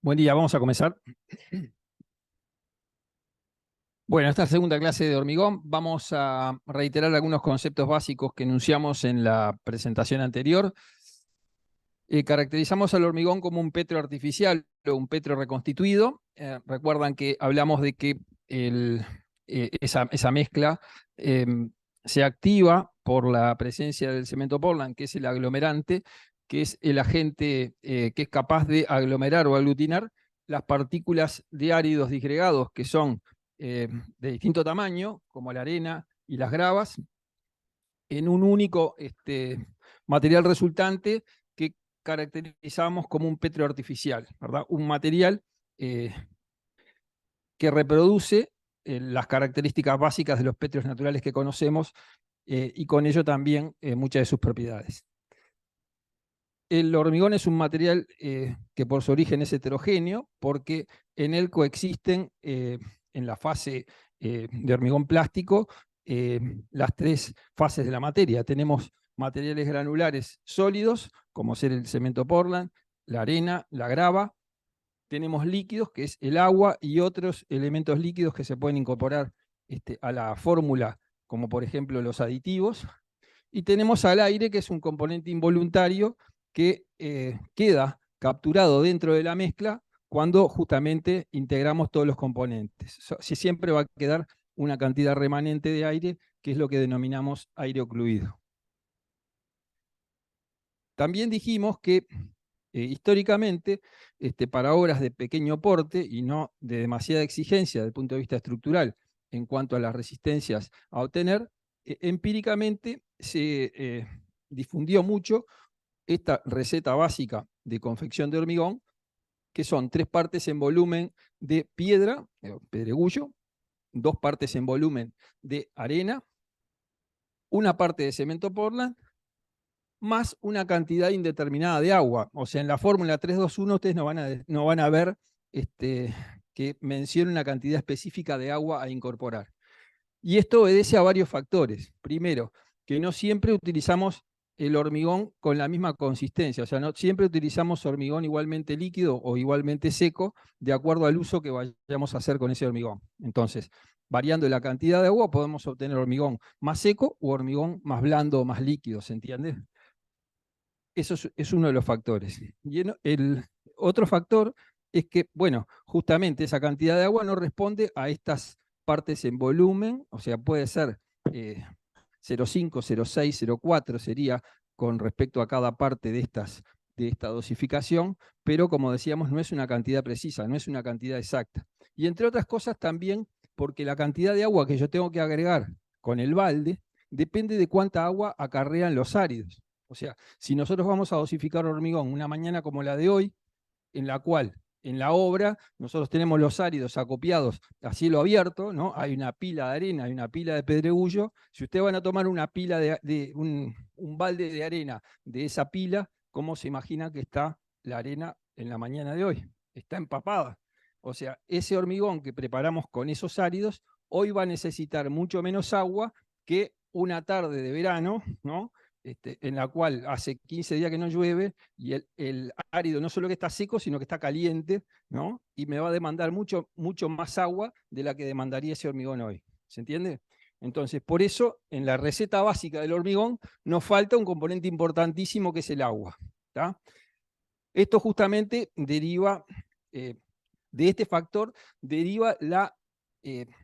Buen día, vamos a comenzar. Bueno, esta segunda clase de hormigón vamos a reiterar algunos conceptos básicos que enunciamos en la presentación anterior. Caracterizamos al hormigón como un petro artificial o un petro reconstituido. Recuerdan que hablamos de que esa mezcla se activa por la presencia del cemento Portland, que es el aglomerante, que es el agente que es capaz de aglomerar o aglutinar las partículas de áridos disgregados, que son de distinto tamaño, como la arena y las gravas, en un único material resultante que caracterizamos como un petro artificial, ¿verdad? Un material que reproduce las características básicas de los petros naturales que conocemos y con ello también muchas de sus propiedades. El hormigón es un material que por su origen es heterogéneo porque en él coexisten en la fase de hormigón plástico las tres fases de la materia. Tenemos materiales granulares sólidos, como ser el cemento Portland, la arena, la grava. Tenemos líquidos, que es el agua y otros elementos líquidos que se pueden incorporar a la fórmula, como por ejemplo los aditivos. Y tenemos al aire, que es un componente involuntario que queda capturado dentro de la mezcla cuando justamente integramos todos los componentes. Si siempre va a quedar una cantidad remanente de aire, que es lo que denominamos aire ocluido. También dijimos que históricamente, para obras de pequeño porte y no de demasiada exigencia desde el punto de vista estructural en cuanto a las resistencias a obtener, empíricamente se difundió mucho esta receta básica de confección de hormigón, que son 3 partes en volumen de piedra, pedregullo, 2 partes en volumen de arena, 1 parte de cemento Portland, más una cantidad indeterminada de agua. O sea, en la fórmula 321 ustedes no van a ver que mencione una cantidad específica de agua a incorporar. Y esto obedece a varios factores. Primero, que no siempre utilizamos el hormigón con la misma consistencia, o sea, no siempre utilizamos hormigón igualmente líquido o igualmente seco, de acuerdo al uso que vayamos a hacer con ese hormigón. Entonces, variando la cantidad de agua, podemos obtener hormigón más seco o hormigón más blando o más líquido, ¿se entiende? Eso es uno de los factores. Y el otro factor es que, bueno, justamente esa cantidad de agua no responde a estas partes en volumen, o sea, puede ser 0,5, 0,6, 0,4 sería con respecto a cada parte de esta dosificación, pero como decíamos, no es una cantidad precisa, no es una cantidad exacta. Y entre otras cosas también porque la cantidad de agua que yo tengo que agregar con el balde depende de cuánta agua acarrean los áridos. O sea, si nosotros vamos a dosificar hormigón una mañana como la de hoy, en la cual en la obra nosotros tenemos los áridos acopiados a cielo abierto, ¿no? Hay una pila de arena, hay una pila de pedregullo. Si ustedes van a tomar una pila un balde de arena de esa pila, ¿cómo se imagina que está la arena en la mañana de hoy? Está empapada. O sea, ese hormigón que preparamos con esos áridos, hoy va a necesitar mucho menos agua que una tarde de verano, ¿no? En la cual hace 15 días que no llueve y el árido no solo que está seco, sino que está caliente, ¿no? Y me va a demandar mucho, mucho más agua de la que demandaría ese hormigón hoy. ¿Se entiende? Entonces, por eso, en la receta básica del hormigón nos falta un componente importantísimo que es el agua. ¿Tá? Esto justamente deriva, de este factor, deriva la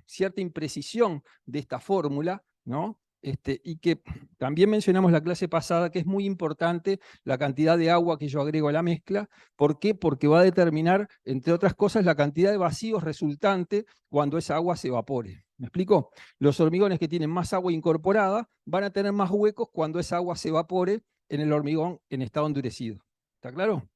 cierta imprecisión de esta fórmula, ¿no? Y que también mencionamos la clase pasada que es muy importante la cantidad de agua que yo agrego a la mezcla. ¿Por qué? Porque va a determinar, entre otras cosas, la cantidad de vacíos resultante cuando esa agua se evapore. ¿Me explico? Los hormigones que tienen más agua incorporada van a tener más huecos cuando esa agua se evapore en el hormigón en estado endurecido. ¿Está claro?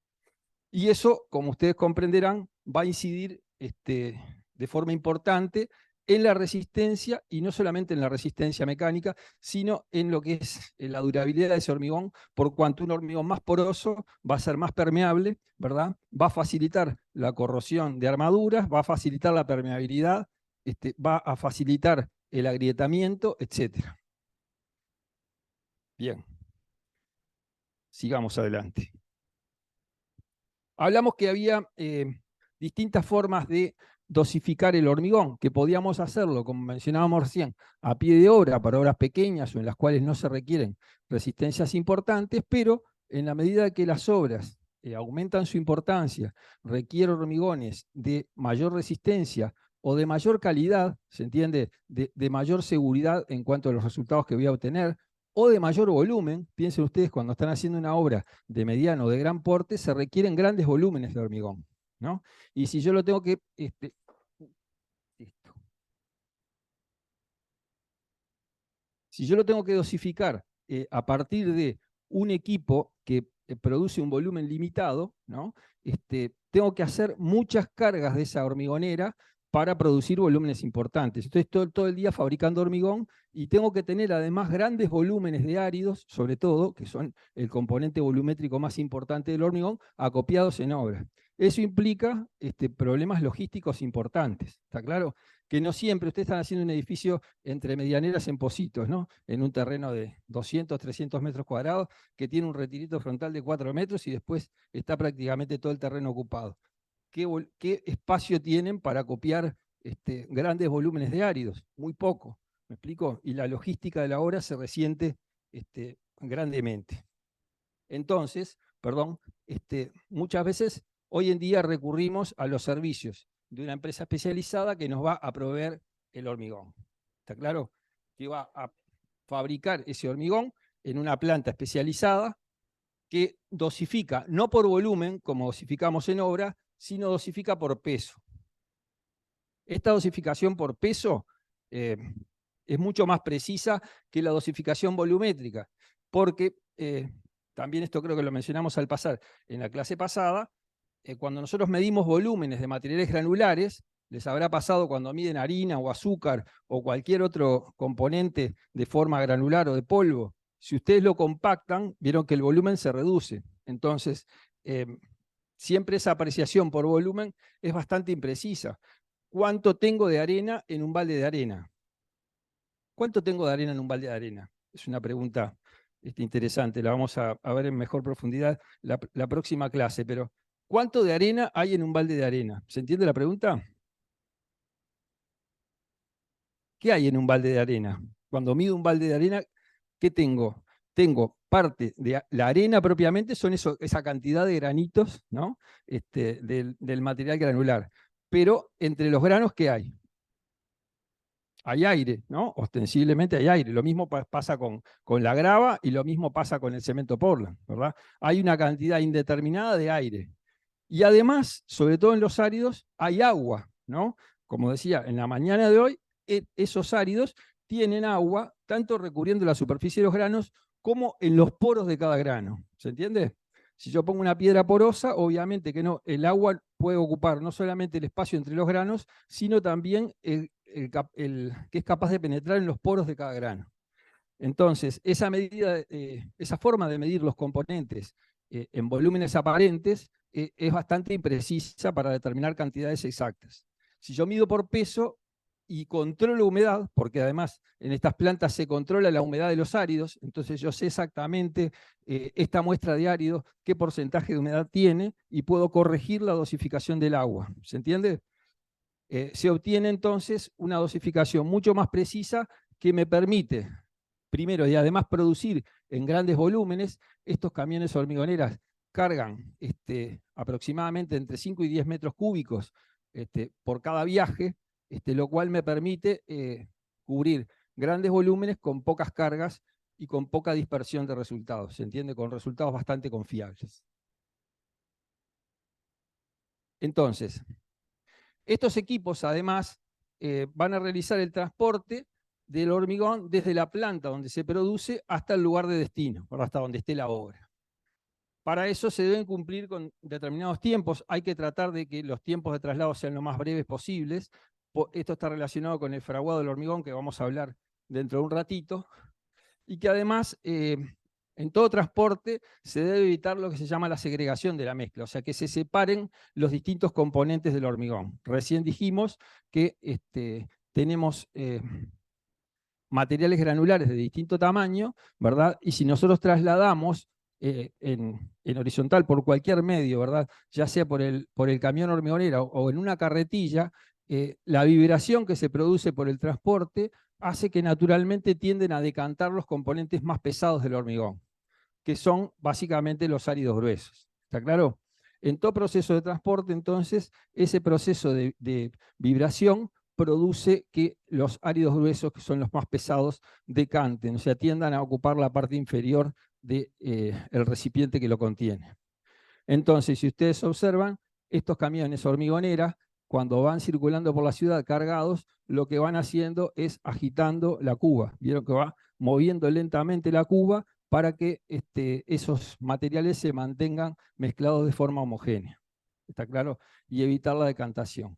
Y eso, como ustedes comprenderán, va a incidir de forma importante en la resistencia, y no solamente en la resistencia mecánica, sino en lo que es la durabilidad de ese hormigón, por cuanto un hormigón más poroso va a ser más permeable, ¿verdad? Va a facilitar la corrosión de armaduras, va a facilitar la permeabilidad, va a facilitar el agrietamiento, etc. Bien, sigamos adelante. Hablamos que había distintas formas de dosificar el hormigón, que podíamos hacerlo, como mencionábamos recién, a pie de obra para obras pequeñas o en las cuales no se requieren resistencias importantes, pero en la medida que las obras aumentan su importancia, requieren hormigones de mayor resistencia o de mayor calidad, ¿se entiende? De mayor seguridad en cuanto a los resultados que voy a obtener, o de mayor volumen. Piensen ustedes, cuando están haciendo una obra de mediano o de gran porte, se requieren grandes volúmenes de hormigón, ¿no? Y si yo lo tengo que... Si yo lo tengo que dosificar a partir de un equipo que produce un volumen limitado, ¿no? Tengo que hacer muchas cargas de esa hormigonera para producir volúmenes importantes. Estoy todo el día fabricando hormigón y tengo que tener además grandes volúmenes de áridos, sobre todo, que son el componente volumétrico más importante del hormigón, acopiados en obra. Eso implica problemas logísticos importantes, ¿está claro? Que no siempre ustedes están haciendo un edificio entre medianeras en Pocitos, ¿no? En un terreno de 200, 300 metros cuadrados, que tiene un retirito frontal de 4 metros y después está prácticamente todo el terreno ocupado. ¿Qué espacio tienen para copiar grandes volúmenes de áridos? Muy poco, ¿me explico? Y la logística de la obra se resiente grandemente. Entonces, perdón, muchas veces hoy en día recurrimos a los servicios de una empresa especializada que nos va a proveer el hormigón. ¿Está claro? Que va a fabricar ese hormigón en una planta especializada que dosifica, no por volumen, como dosificamos en obra, sino dosifica por peso. Esta dosificación por peso es mucho más precisa que la dosificación volumétrica, porque también esto creo que lo mencionamos al pasar en la clase pasada, cuando nosotros medimos volúmenes de materiales granulares, les habrá pasado cuando miden harina o azúcar o cualquier otro componente de forma granular o de polvo, si ustedes lo compactan, vieron que el volumen se reduce. Entonces, siempre esa apreciación por volumen es bastante imprecisa. ¿Cuánto tengo de arena en un balde de arena? ¿Cuánto tengo de arena en un balde de arena? Es una pregunta interesante, la vamos a ver en mejor profundidad la próxima clase, pero ¿cuánto de arena hay en un balde de arena? ¿Se entiende la pregunta? ¿Qué hay en un balde de arena? Cuando mido un balde de arena, ¿qué tengo? Tengo parte de la arena propiamente, son esa cantidad de granitos, ¿no? Del material granular. Pero entre los granos, ¿qué hay? Hay aire, ¿no? Ostensiblemente hay aire. Lo mismo pasa con la grava y lo mismo pasa con el cemento Portland, ¿verdad? Hay una cantidad indeterminada de aire. Y además, sobre todo en los áridos, hay agua, ¿no? Como decía, en la mañana de hoy, esos áridos tienen agua, tanto recubriendo la superficie de los granos, como en los poros de cada grano. ¿Se entiende? Si yo pongo una piedra porosa, obviamente que no, el agua puede ocupar no solamente el espacio entre los granos, sino también el que es capaz de penetrar en los poros de cada grano. Entonces, esa medida, esa forma de medir los componentes en volúmenes aparentes es bastante imprecisa para determinar cantidades exactas. Si yo mido por peso y controlo humedad, porque además en estas plantas se controla la humedad de los áridos, entonces yo sé exactamente esta muestra de árido, qué porcentaje de humedad tiene, y puedo corregir la dosificación del agua. ¿Se entiende? Se obtiene entonces una dosificación mucho más precisa que me permite, primero y además, producir en grandes volúmenes. Estos camiones hormigoneras cargan aproximadamente entre 5 y 10 metros cúbicos por cada viaje, lo cual me permite cubrir grandes volúmenes con pocas cargas y con poca dispersión de resultados, ¿se entiende? Con resultados bastante confiables. Entonces, estos equipos además van a realizar el transporte del hormigón desde la planta donde se produce hasta el lugar de destino, hasta donde esté la obra. Para eso se deben cumplir con determinados tiempos. Hay que tratar de que los tiempos de traslado sean lo más breves posibles. Esto está relacionado con el fraguado del hormigón, que vamos a hablar dentro de un ratito, y que además en todo transporte se debe evitar lo que se llama la segregación de la mezcla, o sea, que se separen los distintos componentes del hormigón. Recién dijimos que tenemos materiales granulares de distinto tamaño, ¿verdad? Y si nosotros trasladamos en horizontal por cualquier medio, ¿verdad? Ya sea por el camión hormigonera o en una carretilla, la vibración que se produce por el transporte hace que naturalmente tienden a decantar los componentes más pesados del hormigón, que son básicamente los áridos gruesos. ¿Está claro? En todo proceso de transporte, entonces, ese proceso de vibración produce que los áridos gruesos, que son los más pesados, decanten, o sea, tiendan a ocupar la parte inferior del recipiente que lo contiene. Entonces, si ustedes observan, estos camiones hormigoneras, cuando van circulando por la ciudad cargados, lo que van haciendo es agitando la cuba. Vieron que va moviendo lentamente la cuba para que esos materiales se mantengan mezclados de forma homogénea. ¿Está claro? Y evitar la decantación.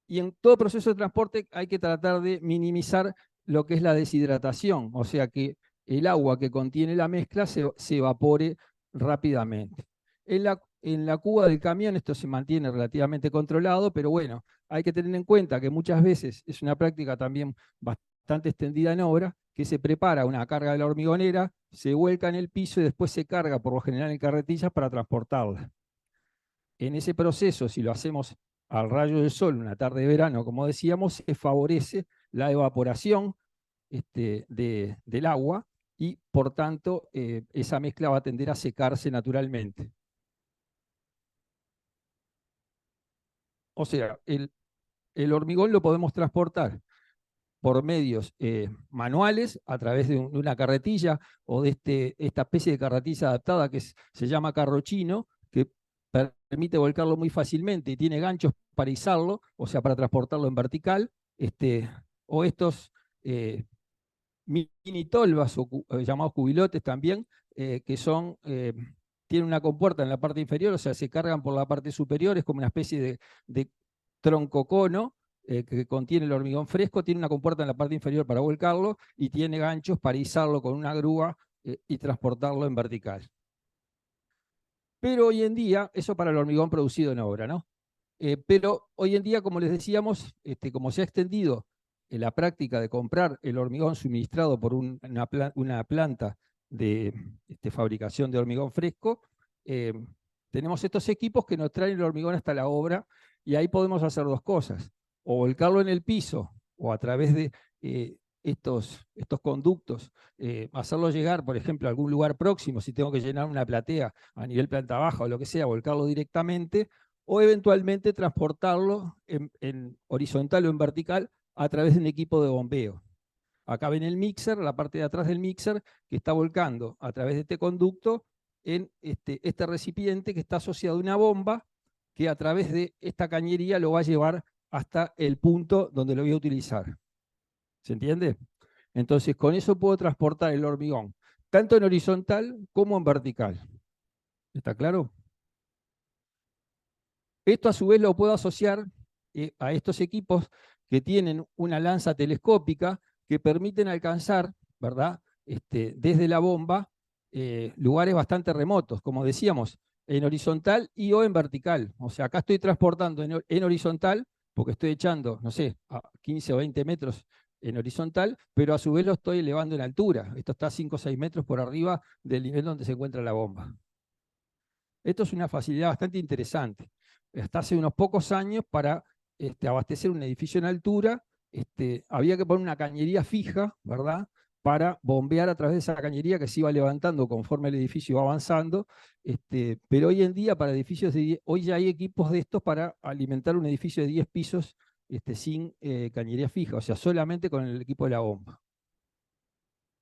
Y en todo proceso de transporte hay que tratar de minimizar lo que es la deshidratación, o sea que el agua que contiene la mezcla se evapore rápidamente. En la cuba del camión esto se mantiene relativamente controlado, pero bueno, hay que tener en cuenta que muchas veces es una práctica también bastante extendida en obra, que se prepara una carga de la hormigonera, se vuelca en el piso y después se carga por lo general en carretillas para transportarla. En ese proceso, si lo hacemos al rayo del sol, una tarde de verano, como decíamos, se favorece la evaporación del agua y, por tanto, esa mezcla va a tender a secarse naturalmente. O sea, el hormigón lo podemos transportar por medios manuales, a través de una carretilla o de esta especie de carretilla adaptada que se llama carro chino, que permite volcarlo muy fácilmente y tiene ganchos para izarlo, o sea, para transportarlo en vertical, o estos mini tolvas o llamados cubilotes también, que tienen una compuerta en la parte inferior, o sea, se cargan por la parte superior, es como una especie de tronco cono que contiene el hormigón fresco, tiene una compuerta en la parte inferior para volcarlo y tiene ganchos para izarlo con una grúa y transportarlo en vertical. Pero hoy en día, eso para el hormigón producido en obra, ¿no? Pero hoy en día, como les decíamos, como se ha extendido la práctica de comprar el hormigón suministrado por una planta de fabricación de hormigón fresco, eh, tenemos estos equipos que nos traen el hormigón hasta la obra y ahí podemos hacer dos cosas, o volcarlo en el piso o a través de estos conductos, hacerlo llegar, por ejemplo, a algún lugar próximo, si tengo que llenar una platea a nivel planta baja o lo que sea, volcarlo directamente, o eventualmente transportarlo en horizontal o en vertical a través de un equipo de bombeo. Acá ven el mixer, la parte de atrás del mixer, que está volcando a través de este conducto en este recipiente que está asociado a una bomba que a través de esta cañería lo va a llevar hasta el punto donde lo voy a utilizar. ¿Se entiende? Entonces, con eso puedo transportar el hormigón, tanto en horizontal como en vertical. ¿Está claro? Esto a su vez lo puedo asociar a estos equipos que tienen una lanza telescópica que permiten alcanzar, ¿verdad? Desde la bomba, lugares bastante remotos, como decíamos, en horizontal y o en vertical. O sea, acá estoy transportando en horizontal, porque estoy echando, no sé, a 15 o 20 metros en horizontal, pero a su vez lo estoy elevando en altura. Esto está a 5 o 6 metros por arriba del nivel donde se encuentra la bomba. Esto es una facilidad bastante interesante. Hasta hace unos pocos años, para abastecer un edificio en altura, había que poner una cañería fija, ¿verdad? Para bombear a través de esa cañería que se iba levantando conforme el edificio iba avanzando. Pero hoy en día, para edificios hoy ya hay equipos de estos para alimentar un edificio de 10 pisos sin cañería fija, o sea, solamente con el equipo de la bomba.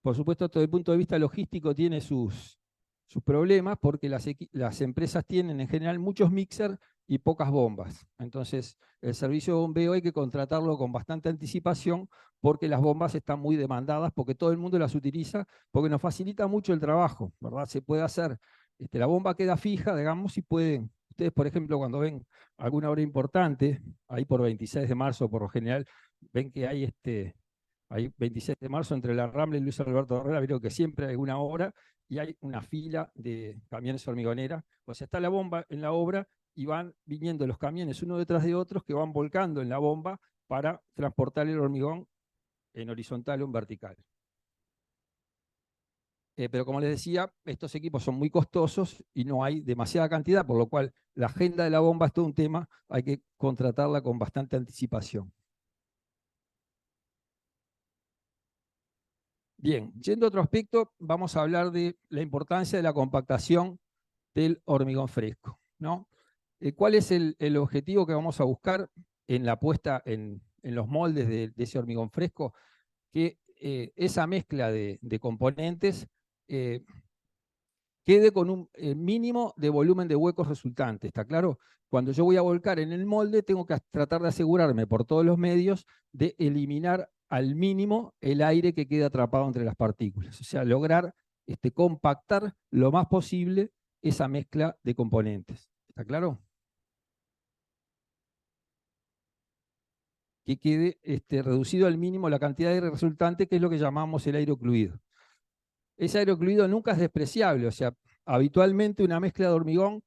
Por supuesto, desde el punto de vista logístico tiene sus problemas porque las empresas tienen en general muchos mixers y pocas bombas. Entonces, el servicio de bombeo hay que contratarlo con bastante anticipación porque las bombas están muy demandadas, porque todo el mundo las utiliza, porque nos facilita mucho el trabajo, ¿verdad? Se puede hacer, la bomba queda fija, digamos, y pueden, ustedes, por ejemplo, cuando ven alguna obra importante, ahí por 26 de marzo, por lo general, ven que hay 26 de marzo entre la Rambla y Luis Alberto Herrera, vieron que siempre hay alguna obra y hay una fila de camiones hormigoneras. O sea, está la bomba en la obra y van viniendo los camiones uno detrás de otros que van volcando en la bomba para transportar el hormigón en horizontal o en vertical. Pero como les decía, estos equipos son muy costosos y no hay demasiada cantidad, por lo cual la agenda de la bomba es todo un tema, hay que contratarla con bastante anticipación. Bien, yendo a otro aspecto, vamos a hablar de la importancia de la compactación del hormigón fresco, ¿no? ¿Cuál es el objetivo que vamos a buscar en la puesta en los moldes de ese hormigón fresco? Que esa mezcla de componentes eh, quede con un mínimo de volumen de huecos resultante, ¿está claro? Cuando yo voy a volcar en el molde, tengo que tratar de asegurarme por todos los medios de eliminar al mínimo el aire que queda atrapado entre las partículas. O sea, lograr compactar lo más posible esa mezcla de componentes. ¿Está claro? Que quede reducido al mínimo la cantidad de aire resultante, que es lo que llamamos el aire ocluido. Ese aire ocluido nunca es despreciable, o sea, habitualmente una mezcla de hormigón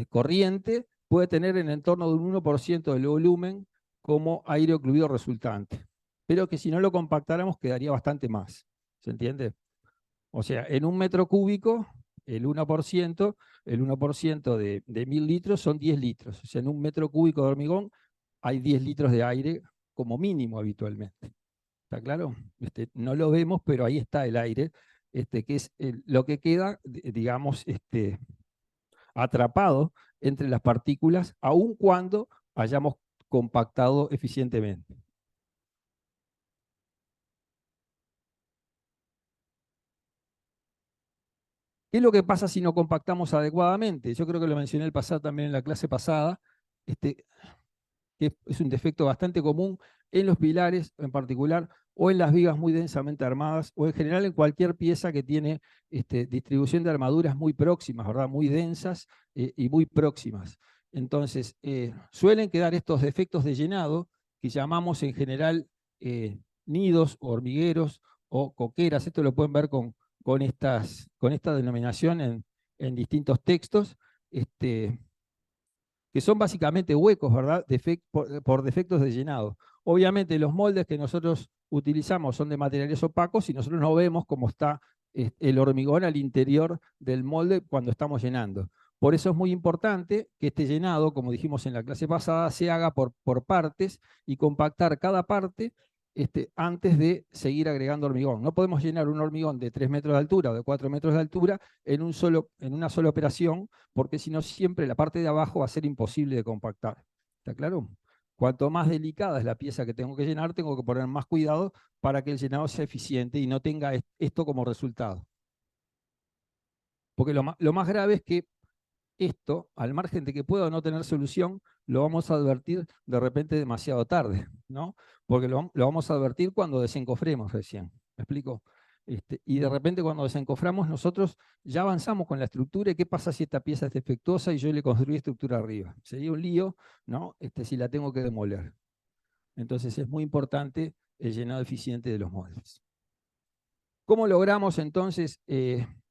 corriente puede tener en el entorno de un 1% del volumen como aire ocluido resultante, pero que si no lo compactáramos quedaría bastante más, ¿se entiende? O sea, en un metro cúbico, el 1% de 1000 litros son 10 litros, o sea, en un metro cúbico de hormigón hay 10 litros de aire como mínimo habitualmente. ¿Está claro? No lo vemos, pero ahí está el aire, que es lo que queda, digamos, atrapado entre las partículas, aun cuando hayamos compactado eficientemente. ¿Qué es lo que pasa si no compactamos adecuadamente? Yo creo que lo mencioné el pasado también en la clase pasada. Este, que es un defecto bastante común en los pilares en particular, o en las vigas muy densamente armadas, o en general en cualquier pieza que tiene distribución de armaduras muy próximas, ¿verdad? Muy densas y muy próximas. Entonces, suelen quedar estos defectos de llenado, que llamamos en general nidos, hormigueros o coqueras. Esto lo pueden ver con esta denominación en distintos textos. Que son básicamente huecos, ¿verdad? Por defectos de llenado. Obviamente los moldes que nosotros utilizamos son de materiales opacos y nosotros no vemos cómo está el hormigón al interior del molde cuando estamos llenando. Por eso es muy importante que este llenado, como dijimos en la clase pasada, se haga por partes y compactar cada parte antes de seguir agregando hormigón. No podemos llenar un hormigón de 3 metros de altura o de 4 metros de altura en una sola operación, porque si no siempre la parte de abajo va a ser imposible de compactar. ¿Está claro? Cuanto más delicada es la pieza que tengo que llenar, tengo que poner más cuidado para que el llenado sea eficiente y no tenga esto como resultado. Porque lo más grave es que esto, al margen de que pueda o no tener solución, lo vamos a advertir de repente demasiado tarde, ¿no? Porque lo vamos a advertir cuando desencofremos recién. ¿Me explico? Y de repente cuando desencoframos nosotros ya avanzamos con la estructura. ¿Y qué pasa si esta pieza es defectuosa y yo le construí estructura arriba? Sería un lío, ¿no? Si la tengo que demoler. Entonces es muy importante el llenado eficiente de los moldes. ¿Cómo logramos entonces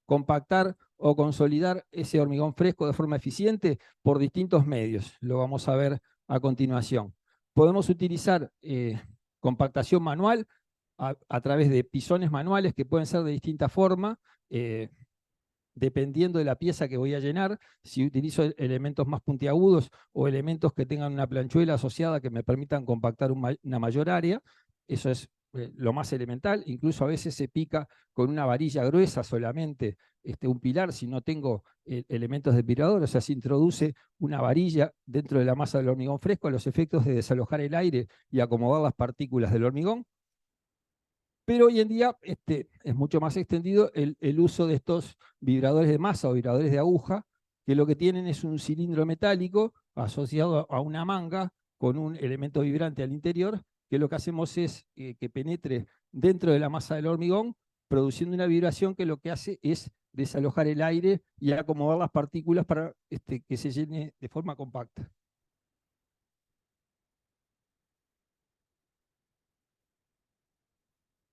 compactar o consolidar ese hormigón fresco de forma eficiente? Por distintos medios. Lo vamos a ver a continuación. Podemos utilizar compactación manual a través de pisones manuales que pueden ser de distinta forma, dependiendo de la pieza que voy a llenar. Si utilizo elementos más puntiagudos o elementos que tengan una planchuela asociada que me permitan compactar una mayor área, eso es lo más elemental. Incluso a veces se pica con una varilla gruesa solamente un pilar, si no tengo elementos de pirador. O sea, se introduce una varilla dentro de la masa del hormigón fresco a los efectos de desalojar el aire y acomodar las partículas del hormigón. Pero hoy en día es mucho más extendido el uso de estos vibradores de masa o vibradores de aguja, que lo que tienen es un cilindro metálico asociado a una manga con un elemento vibrante al interior, que lo que hacemos es que penetre dentro de la masa del hormigón, produciendo una vibración que lo que hace es desalojar el aire y acomodar las partículas para que se llene de forma compacta.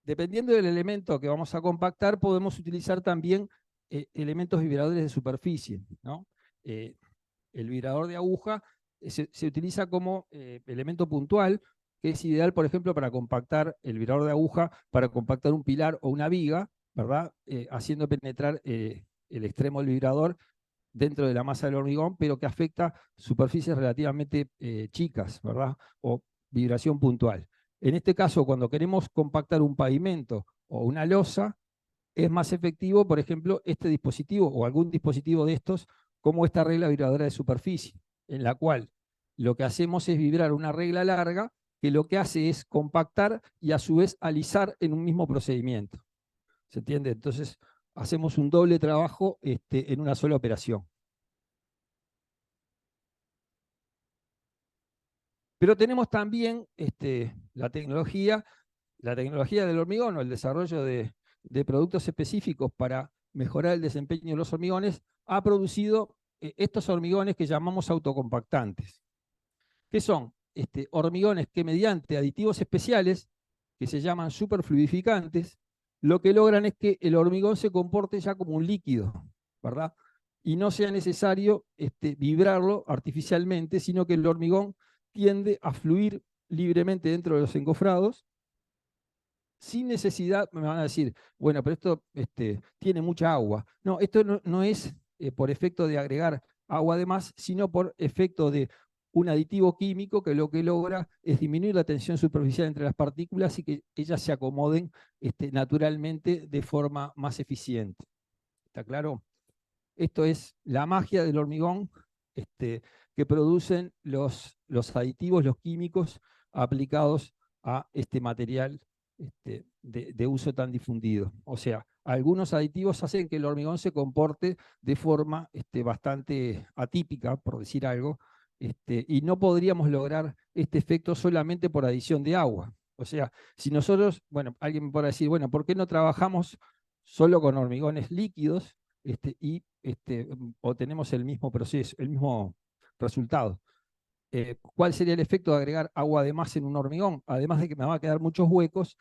Dependiendo del elemento que vamos a compactar, podemos utilizar también elementos vibradores de superficie, ¿no? Eh, el vibrador de aguja se utiliza como elemento puntual, que es ideal, por ejemplo, para compactar el vibrador de aguja, para compactar un pilar o una viga, ¿verdad? Haciendo penetrar el extremo del vibrador dentro de la masa del hormigón, pero que afecta superficies relativamente chicas, ¿verdad? O vibración puntual. En este caso, cuando queremos compactar un pavimento o una losa, es más efectivo, por ejemplo, este dispositivo o algún dispositivo de estos, como esta regla vibradora de superficie, en la cual lo que hacemos es vibrar una regla larga que lo que hace es compactar y a su vez alisar en un mismo procedimiento. ¿Se entiende? Entonces, hacemos un doble trabajo en una sola operación. Pero tenemos también la tecnología del hormigón o el desarrollo de productos específicos para mejorar el desempeño de los hormigones ha producido estos hormigones que llamamos autocompactantes, que son hormigones que mediante aditivos especiales, que se llaman superfluidificantes, lo que logran es que el hormigón se comporte ya como un líquido, ¿verdad? Y no sea necesario vibrarlo artificialmente, sino que el hormigón tiende a fluir libremente dentro de los encofrados, sin necesidad. Me van a decir, bueno, pero esto tiene mucha agua. No, esto no es por efecto de agregar agua de más, sino por efecto de un aditivo químico que lo que logra es disminuir la tensión superficial entre las partículas y que ellas se acomoden naturalmente de forma más eficiente. ¿Está claro? Esto es la magia del hormigón que producen los aditivos, los químicos aplicados a este material de uso tan difundido. O sea, algunos aditivos hacen que el hormigón se comporte de forma bastante atípica, por decir algo, y no podríamos lograr este efecto solamente por adición de agua. O sea, si nosotros, bueno, alguien me podrá decir, bueno, ¿por qué no trabajamos solo con hormigones líquidos y obtenemos el mismo proceso, el mismo resultado? ¿Cuál sería el efecto de agregar agua de más en un hormigón? Además de que me van a quedar muchos huecos,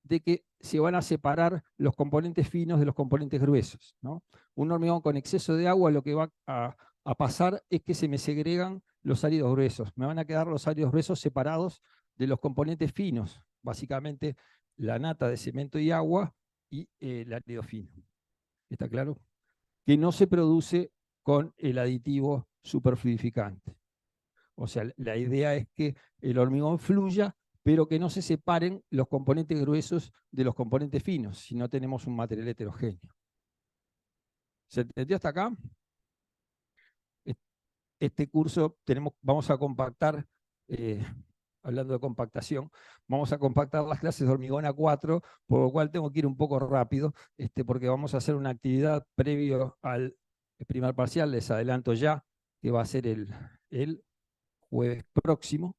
de que se van a separar los componentes finos de los componentes gruesos, ¿no? Un hormigón con exceso de agua lo que va a pasar es que se me segregan los áridos gruesos. Me van a quedar los áridos gruesos separados de los componentes finos, básicamente la nata de cemento y agua y el árido fino. ¿Está claro? Que no se produce con el aditivo superfluidificante. O sea, la idea es que el hormigón fluya, pero que no se separen los componentes gruesos de los componentes finos, si no tenemos un material heterogéneo. ¿Se entendió hasta acá? Este curso vamos a compactar, eh, hablando de compactación, vamos a compactar las clases de hormigón a 4, por lo cual tengo que ir un poco rápido, porque vamos a hacer una actividad previo al primer parcial, les adelanto ya, que va a ser el jueves próximo.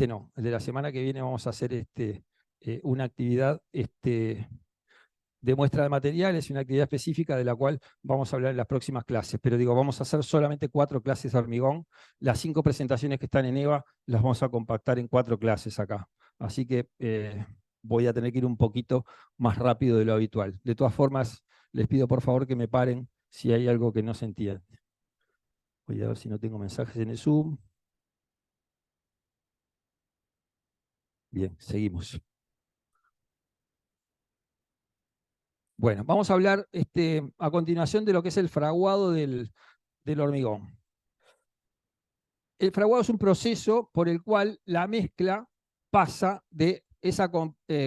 No, el de la semana que viene vamos a hacer una actividad de muestra de materiales y una actividad específica de la cual vamos a hablar en las próximas clases. Pero digo, vamos a hacer solamente 4 clases de hormigón. Las 5 presentaciones que están en EVA las vamos a compactar en 4 clases acá. Así que voy a tener que ir un poquito más rápido de lo habitual. De todas formas, les pido por favor que me paren si hay algo que no se entiende. Voy a ver si no tengo mensajes en el Zoom. Bien, seguimos. Bueno, vamos a hablar a continuación de lo que es el fraguado del hormigón. El fraguado es un proceso por el cual la mezcla pasa de esa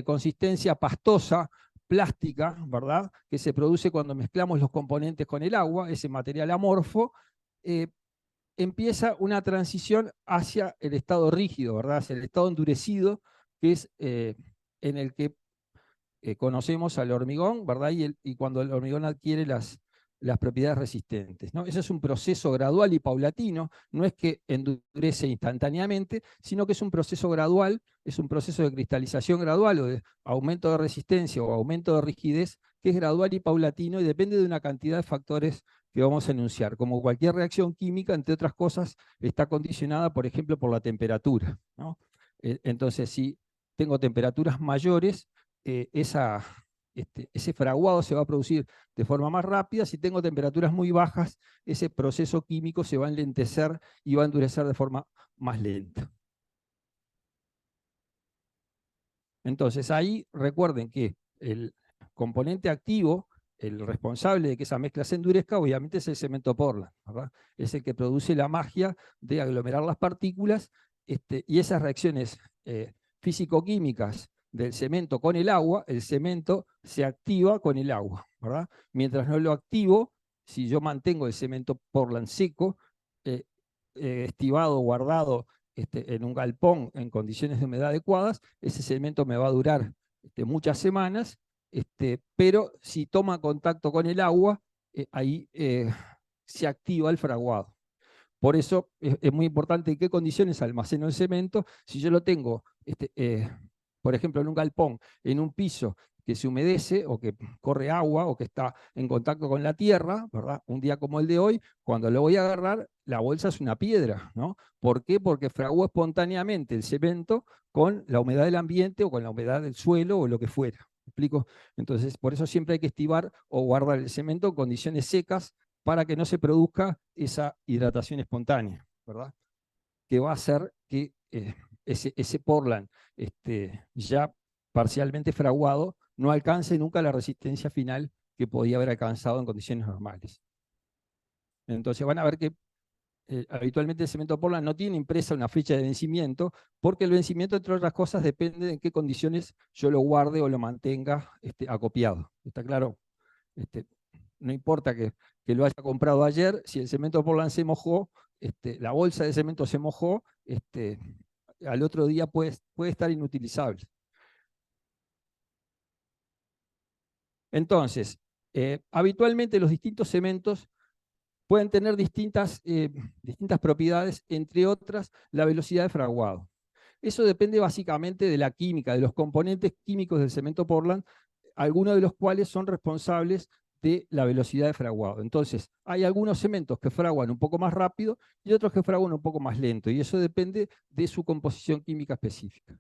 consistencia pastosa, plástica, ¿verdad?, que se produce cuando mezclamos los componentes con el agua, ese material amorfo, empieza una transición hacia el estado rígido, ¿verdad?, hacia el estado endurecido, que es en el que conocemos al hormigón, ¿verdad? Y cuando el hormigón adquiere las propiedades resistentes, ¿no? Ese es un proceso gradual y paulatino, no es que endurece instantáneamente, sino que es un proceso gradual, es un proceso de cristalización gradual o de aumento de resistencia o aumento de rigidez, que es gradual y paulatino y depende de una cantidad de factores que vamos a enunciar. Como cualquier reacción química, entre otras cosas, está condicionada, por ejemplo, por la temperatura, ¿no? Entonces, si tengo temperaturas mayores, ese fraguado se va a producir de forma más rápida. Si tengo temperaturas muy bajas, ese proceso químico se va a enlentecer y va a endurecer de forma más lenta. Entonces ahí recuerden que componente activo, el responsable de que esa mezcla se endurezca, obviamente es el cemento Portland, ¿verdad? Es el que produce la magia de aglomerar las partículas, y esas reacciones físico-químicas del cemento con el agua, el cemento se activa con el agua, ¿verdad? Mientras no lo activo, si yo mantengo el cemento Portland seco, estivado, guardado en un galpón en condiciones de humedad adecuadas, ese cemento me va a durar muchas semanas, pero si toma contacto con el agua, ahí se activa el fraguado. Por eso es muy importante en qué condiciones almaceno el cemento. Si yo lo tengo, por ejemplo, en un galpón, en un piso que se humedece o que corre agua o que está en contacto con la tierra, ¿verdad? Un día como el de hoy, cuando lo voy a agarrar, la bolsa es una piedra, ¿no? ¿Por qué? Porque fraguó espontáneamente el cemento con la humedad del ambiente o con la humedad del suelo o lo que fuera. ¿Me explico? Entonces, por eso siempre hay que estivar o guardar el cemento en condiciones secas para que no se produzca esa hidratación espontánea, ¿verdad? Que va a hacer que ese Portland ya parcialmente fraguado no alcance nunca la resistencia final que podía haber alcanzado en condiciones normales. Entonces van a ver que habitualmente el cemento Portland no tiene impresa una fecha de vencimiento, porque el vencimiento, entre otras cosas, depende de en qué condiciones yo lo guarde o lo mantenga acopiado. ¿Está claro? No importa que lo haya comprado ayer, si el cemento Portland se mojó, la bolsa de cemento se mojó, al otro día puede estar inutilizable. Entonces, habitualmente los distintos cementos pueden tener distintas propiedades, entre otras la velocidad de fraguado. Eso depende básicamente de la química, de los componentes químicos del cemento Portland, algunos de los cuales son responsables de la velocidad de fraguado. Entonces, hay algunos cementos que fraguan un poco más rápido y otros que fraguan un poco más lento, y eso depende de su composición química específica,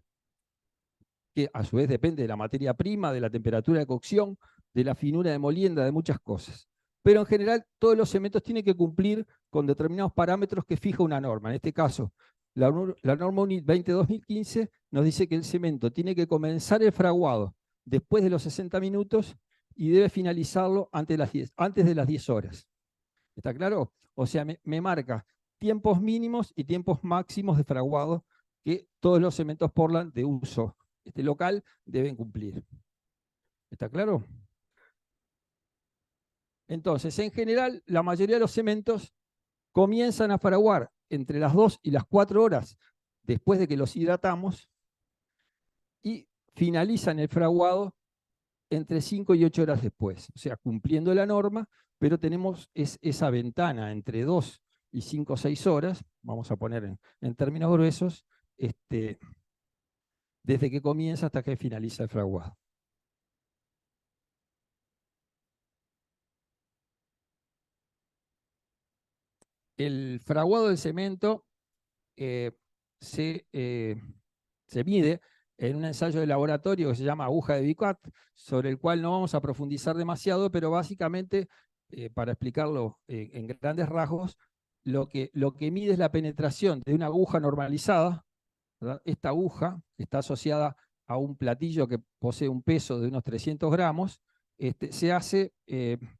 que a su vez depende de la materia prima, de la temperatura de cocción, de la finura de molienda, de muchas cosas. Pero en general, todos los cementos tienen que cumplir con determinados parámetros que fija una norma. En este caso, la norma UNIT 20-2015 nos dice que el cemento tiene que comenzar el fraguado después de los 60 minutos y debe finalizarlo antes de las 10 horas. ¿Está claro? O sea, me marca tiempos mínimos y tiempos máximos de fraguado que todos los cementos Portland de uso local deben cumplir. ¿Está claro? Entonces, en general, la mayoría de los cementos comienzan a fraguar entre las 2 y las 4 horas después de que los hidratamos y finalizan el fraguado entre 5 y 8 horas después. O sea, cumpliendo la norma, pero tenemos esa ventana entre 2 y 5 o 6 horas, vamos a poner en términos gruesos, desde que comienza hasta que finaliza el fraguado. El fraguado del cemento se mide en un ensayo de laboratorio que se llama aguja de Vicat, sobre el cual no vamos a profundizar demasiado, pero básicamente, para explicarlo en grandes rasgos, lo que mide es la penetración de una aguja normalizada, ¿verdad? Esta aguja está asociada a un platillo que posee un peso de unos 300 gramos, se hace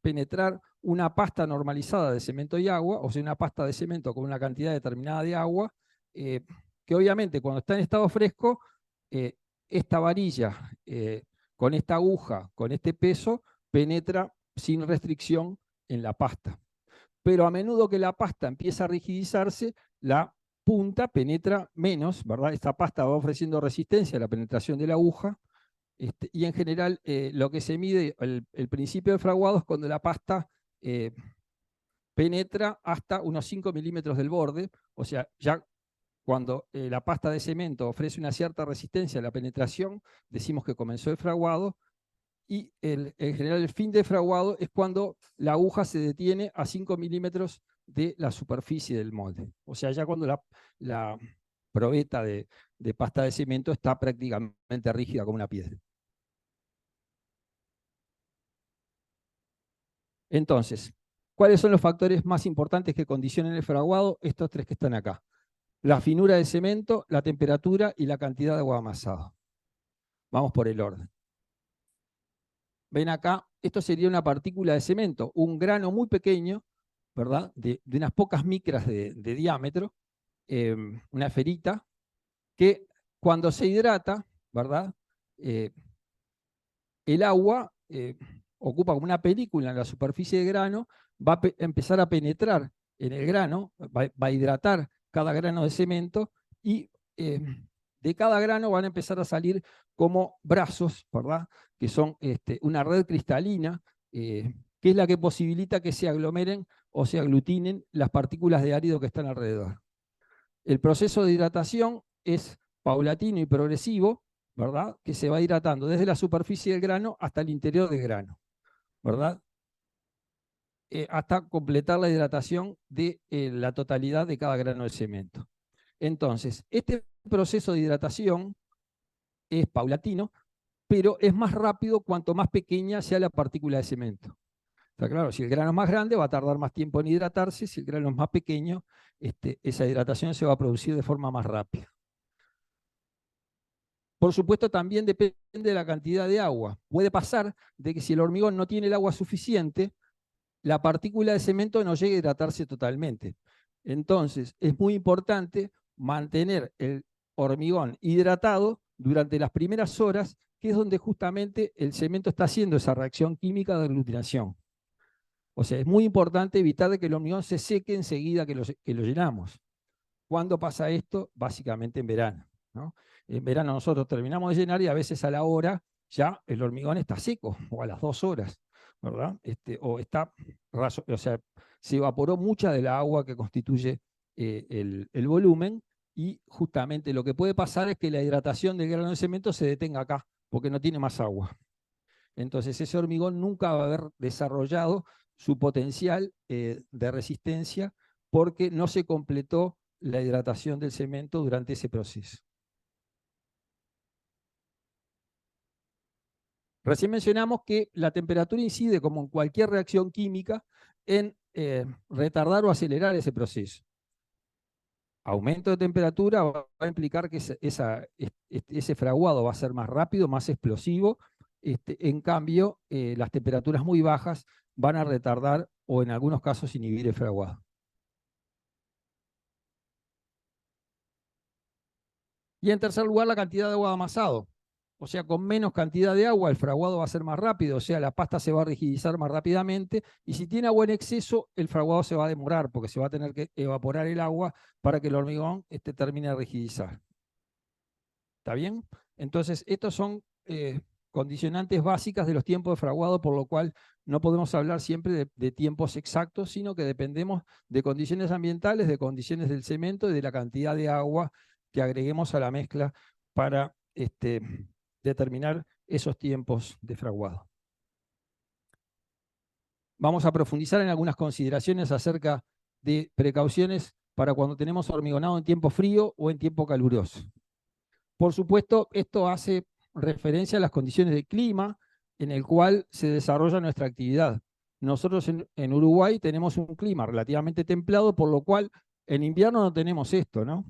penetrar una pasta normalizada de cemento y agua, o sea, una pasta de cemento con una cantidad determinada de agua, que obviamente cuando está en estado fresco, esta varilla con esta aguja, con este peso, penetra sin restricción en la pasta. Pero a menudo que la pasta empieza a rigidizarse, la punta penetra menos, ¿verdad? Esta pasta va ofreciendo resistencia a la penetración de la aguja, y en general lo que se mide, el principio de fraguado es cuando la pasta penetra hasta unos 5 milímetros del borde, o sea, ya cuando la pasta de cemento ofrece una cierta resistencia a la penetración, decimos que comenzó el fraguado, y en general el fin de fraguado es cuando la aguja se detiene a 5 milímetros de la superficie del molde. O sea, ya cuando la probeta de pasta de cemento está prácticamente rígida como una piedra. Entonces, ¿cuáles son los factores más importantes que condicionan el fraguado? Estos tres que están acá: la finura del cemento, la temperatura y la cantidad de agua amasada. Vamos por el orden. ven acá, esto sería una partícula de cemento, un grano muy pequeño, ¿verdad? De unas pocas micras de diámetro, una esferita, que cuando se hidrata, ¿verdad? El agua ocupa como una película en la superficie del grano, va a empezar a penetrar en el grano, va a hidratar cada grano de cemento y de cada grano van a empezar a salir como brazos, ¿verdad? Que son una red cristalina, que es la que posibilita que se aglomeren o se aglutinen las partículas de árido que están alrededor. El proceso de hidratación es paulatino y progresivo, ¿verdad? Que se va hidratando desde la superficie del grano hasta el interior del grano, ¿verdad? Hasta completar la hidratación de la totalidad de cada grano de cemento. Entonces, este proceso de hidratación es paulatino, pero es más rápido cuanto más pequeña sea la partícula de cemento. Está claro, si el grano es más grande va a tardar más tiempo en hidratarse, si el grano es más pequeño, esa hidratación se va a producir de forma más rápida. Por supuesto, también depende de la cantidad de agua. Puede pasar de que si el hormigón no tiene el agua suficiente, la partícula de cemento no llegue a hidratarse totalmente. Entonces, es muy importante mantener el hormigón hidratado durante las primeras horas, que es donde justamente el cemento está haciendo esa reacción química de aglutinación. O sea, es muy importante evitar de que el hormigón se seque enseguida que lo llenamos. ¿Cuándo pasa esto? Básicamente en verano, ¿no? En verano nosotros terminamos de llenar y a veces a la hora ya el hormigón está seco, o a las 2 horas, ¿verdad? O está o sea, se evaporó mucha de la agua que constituye el volumen, y justamente lo que puede pasar es que la hidratación del grano de cemento se detenga acá, porque no tiene más agua. Entonces ese hormigón nunca va a haber desarrollado su potencial de resistencia, porque no se completó la hidratación del cemento durante ese proceso. Recién mencionamos que la temperatura incide, como en cualquier reacción química, en retardar o acelerar ese proceso. Aumento de temperatura va a implicar que ese fraguado va a ser más rápido, más explosivo. En cambio, las temperaturas muy bajas van a retardar o en algunos casos inhibir el fraguado. Y en tercer lugar, la cantidad de agua amasado. O sea, con menos cantidad de agua el fraguado va a ser más rápido, o sea, la pasta se va a rigidizar más rápidamente, y si tiene agua en exceso, el fraguado se va a demorar, porque se va a tener que evaporar el agua para que el hormigón termine de rigidizar. ¿Está bien? Entonces, estos son condicionantes básicas de los tiempos de fraguado, por lo cual no podemos hablar siempre de tiempos exactos, sino que dependemos de condiciones ambientales, de condiciones del cemento y de la cantidad de agua que agreguemos a la mezcla para determinar esos tiempos de fraguado. Vamos a profundizar en algunas consideraciones acerca de precauciones para cuando tenemos hormigonado en tiempo frío o en tiempo caluroso. Por supuesto, esto hace referencia a las condiciones de clima en el cual se desarrolla nuestra actividad. Nosotros en Uruguay tenemos un clima relativamente templado, por lo cual en invierno no tenemos esto, ¿no?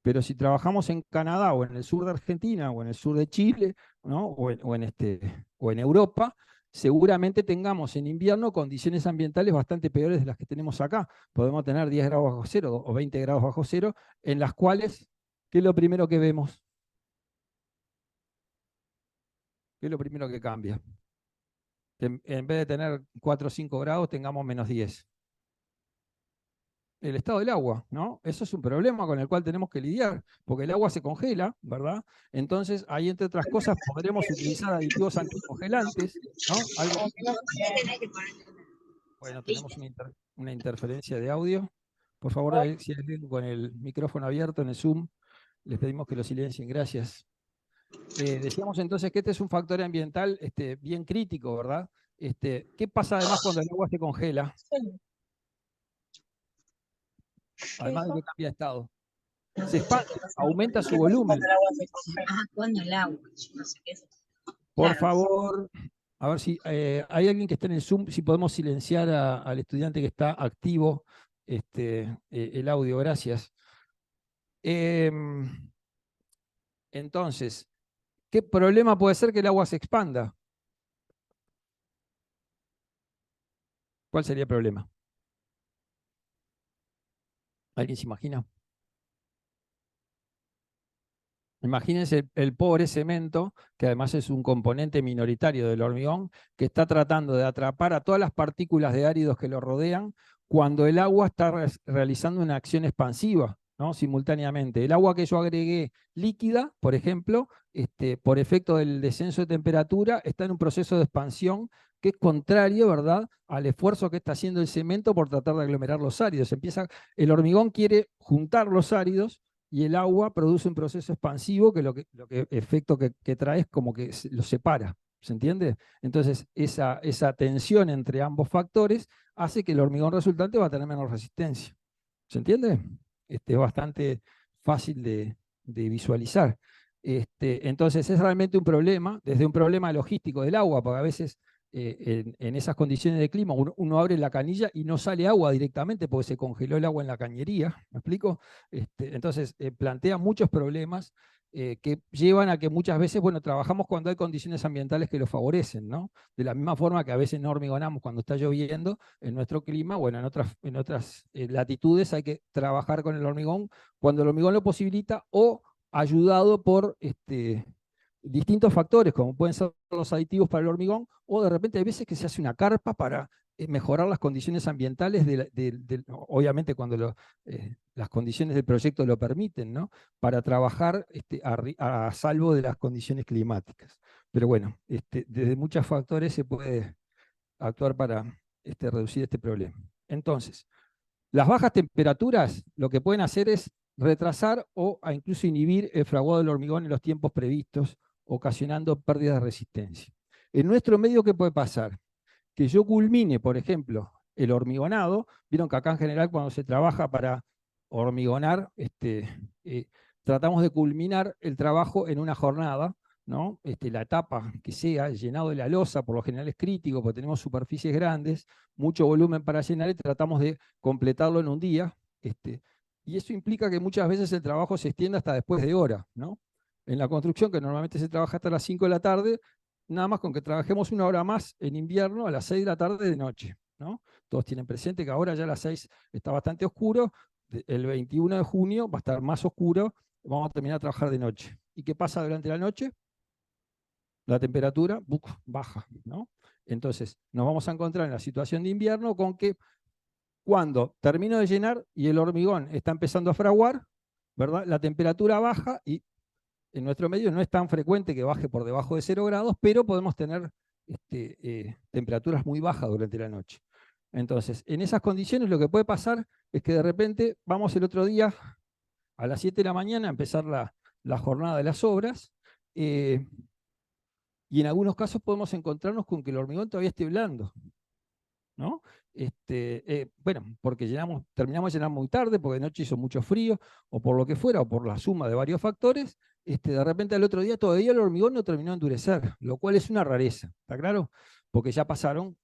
Pero si trabajamos en Canadá o en el sur de Argentina o en el sur de Chile, ¿no? o en Europa, seguramente tengamos en invierno condiciones ambientales bastante peores de las que tenemos acá. Podemos tener 10 grados bajo cero o 20 grados bajo cero, en las cuales, ¿qué es lo primero que vemos? ¿Qué es lo primero que cambia? Que en vez de tener 4 o 5 grados, tengamos menos 10. El estado del agua, ¿no? Eso es un problema con el cual tenemos que lidiar, porque el agua se congela, ¿verdad? Entonces, ahí, entre otras cosas, podremos utilizar aditivos anticongelantes, ¿no? Algo. Bueno, tenemos una interferencia de audio. Por favor, si hay alguien con el micrófono abierto en el Zoom, les pedimos que lo silencien. Gracias. Decíamos entonces que este es un factor ambiental bien crítico, ¿verdad? ¿Qué pasa además cuando el agua se congela? Además de que cambia de estado. Se expande, aumenta su volumen. Cuando el agua, no sé qué es. Por favor, a ver si hay alguien que está en el Zoom, si podemos silenciar al estudiante que está activo el audio, gracias. Entonces, ¿qué problema puede ser que el agua se expanda? ¿Cuál sería el problema? ¿Alguien se imagina? Imagínense el pobre cemento, que además es un componente minoritario del hormigón, que está tratando de atrapar a todas las partículas de áridos que lo rodean cuando el agua está realizando una acción expansiva, ¿no? Simultáneamente. El agua que yo agregué líquida, por ejemplo, por efecto del descenso de temperatura, está en un proceso de expansión que es contrario, ¿verdad?, al esfuerzo que está haciendo el cemento por tratar de aglomerar los áridos. El hormigón quiere juntar los áridos, y el agua produce un proceso expansivo que efecto que trae es como que lo separa, ¿se entiende? Entonces, esa tensión entre ambos factores hace que el hormigón resultante va a tener menos resistencia. ¿Se entiende? Es bastante fácil de visualizar. Entonces, es realmente un problema, desde un problema logístico del agua, porque a veces en esas condiciones de clima uno abre la canilla y no sale agua directamente porque se congeló el agua en la cañería, ¿me explico? Entonces, plantea muchos problemas que llevan a que muchas veces, bueno, trabajamos cuando hay condiciones ambientales que lo favorecen, ¿no? De la misma forma que a veces no hormigonamos cuando está lloviendo en nuestro clima, bueno, en otras latitudes hay que trabajar con el hormigón cuando el hormigón lo posibilita o ayudado por distintos factores, como pueden ser los aditivos para el hormigón, o de repente hay veces que se hace una carpa para mejorar las condiciones ambientales, obviamente cuando las condiciones del proyecto lo permiten, ¿no? Para trabajar a salvo de las condiciones climáticas. Pero bueno, desde muchos factores se puede actuar para reducir este problema. Entonces, las bajas temperaturas lo que pueden hacer es retrasar o incluso inhibir el fraguado del hormigón en los tiempos previstos, ocasionando pérdidas de resistencia. En nuestro medio, ¿qué puede pasar? Que yo culmine, por ejemplo, el hormigonado. Vieron que acá en general cuando se trabaja para hormigonar, tratamos de culminar el trabajo en una jornada, ¿no? La etapa que sea, el llenado de la losa, por lo general es crítico, porque tenemos superficies grandes, mucho volumen para llenar y tratamos de completarlo en un día. Y eso implica que muchas veces el trabajo se extiende hasta después de hora, ¿no? En la construcción, que normalmente se trabaja hasta las 5 de la tarde, nada más con que trabajemos una hora más en invierno a las 6 de la tarde de noche, ¿no? Todos tienen presente que ahora ya a las 6 está bastante oscuro, el 21 de junio va a estar más oscuro, vamos a terminar a trabajar de noche. ¿Y qué pasa durante la noche? La temperatura baja, ¿no? Entonces nos vamos a encontrar en la situación de invierno con que cuando termino de llenar y el hormigón está empezando a fraguar, ¿verdad? La temperatura baja y en nuestro medio no es tan frecuente que baje por debajo de 0 grados, pero podemos tener temperaturas muy bajas durante la noche. Entonces, en esas condiciones lo que puede pasar es que de repente vamos el otro día a las 7 de la mañana a empezar la jornada de las obras, y en algunos casos podemos encontrarnos con que el hormigón todavía esté blando, ¿no? Bueno, porque terminamos de llenar muy tarde, porque de noche hizo mucho frío, o por lo que fuera, o por la suma de varios factores, de repente al otro día todavía el hormigón no terminó de endurecer, lo cual es una rareza, ¿está claro? Porque ya pasaron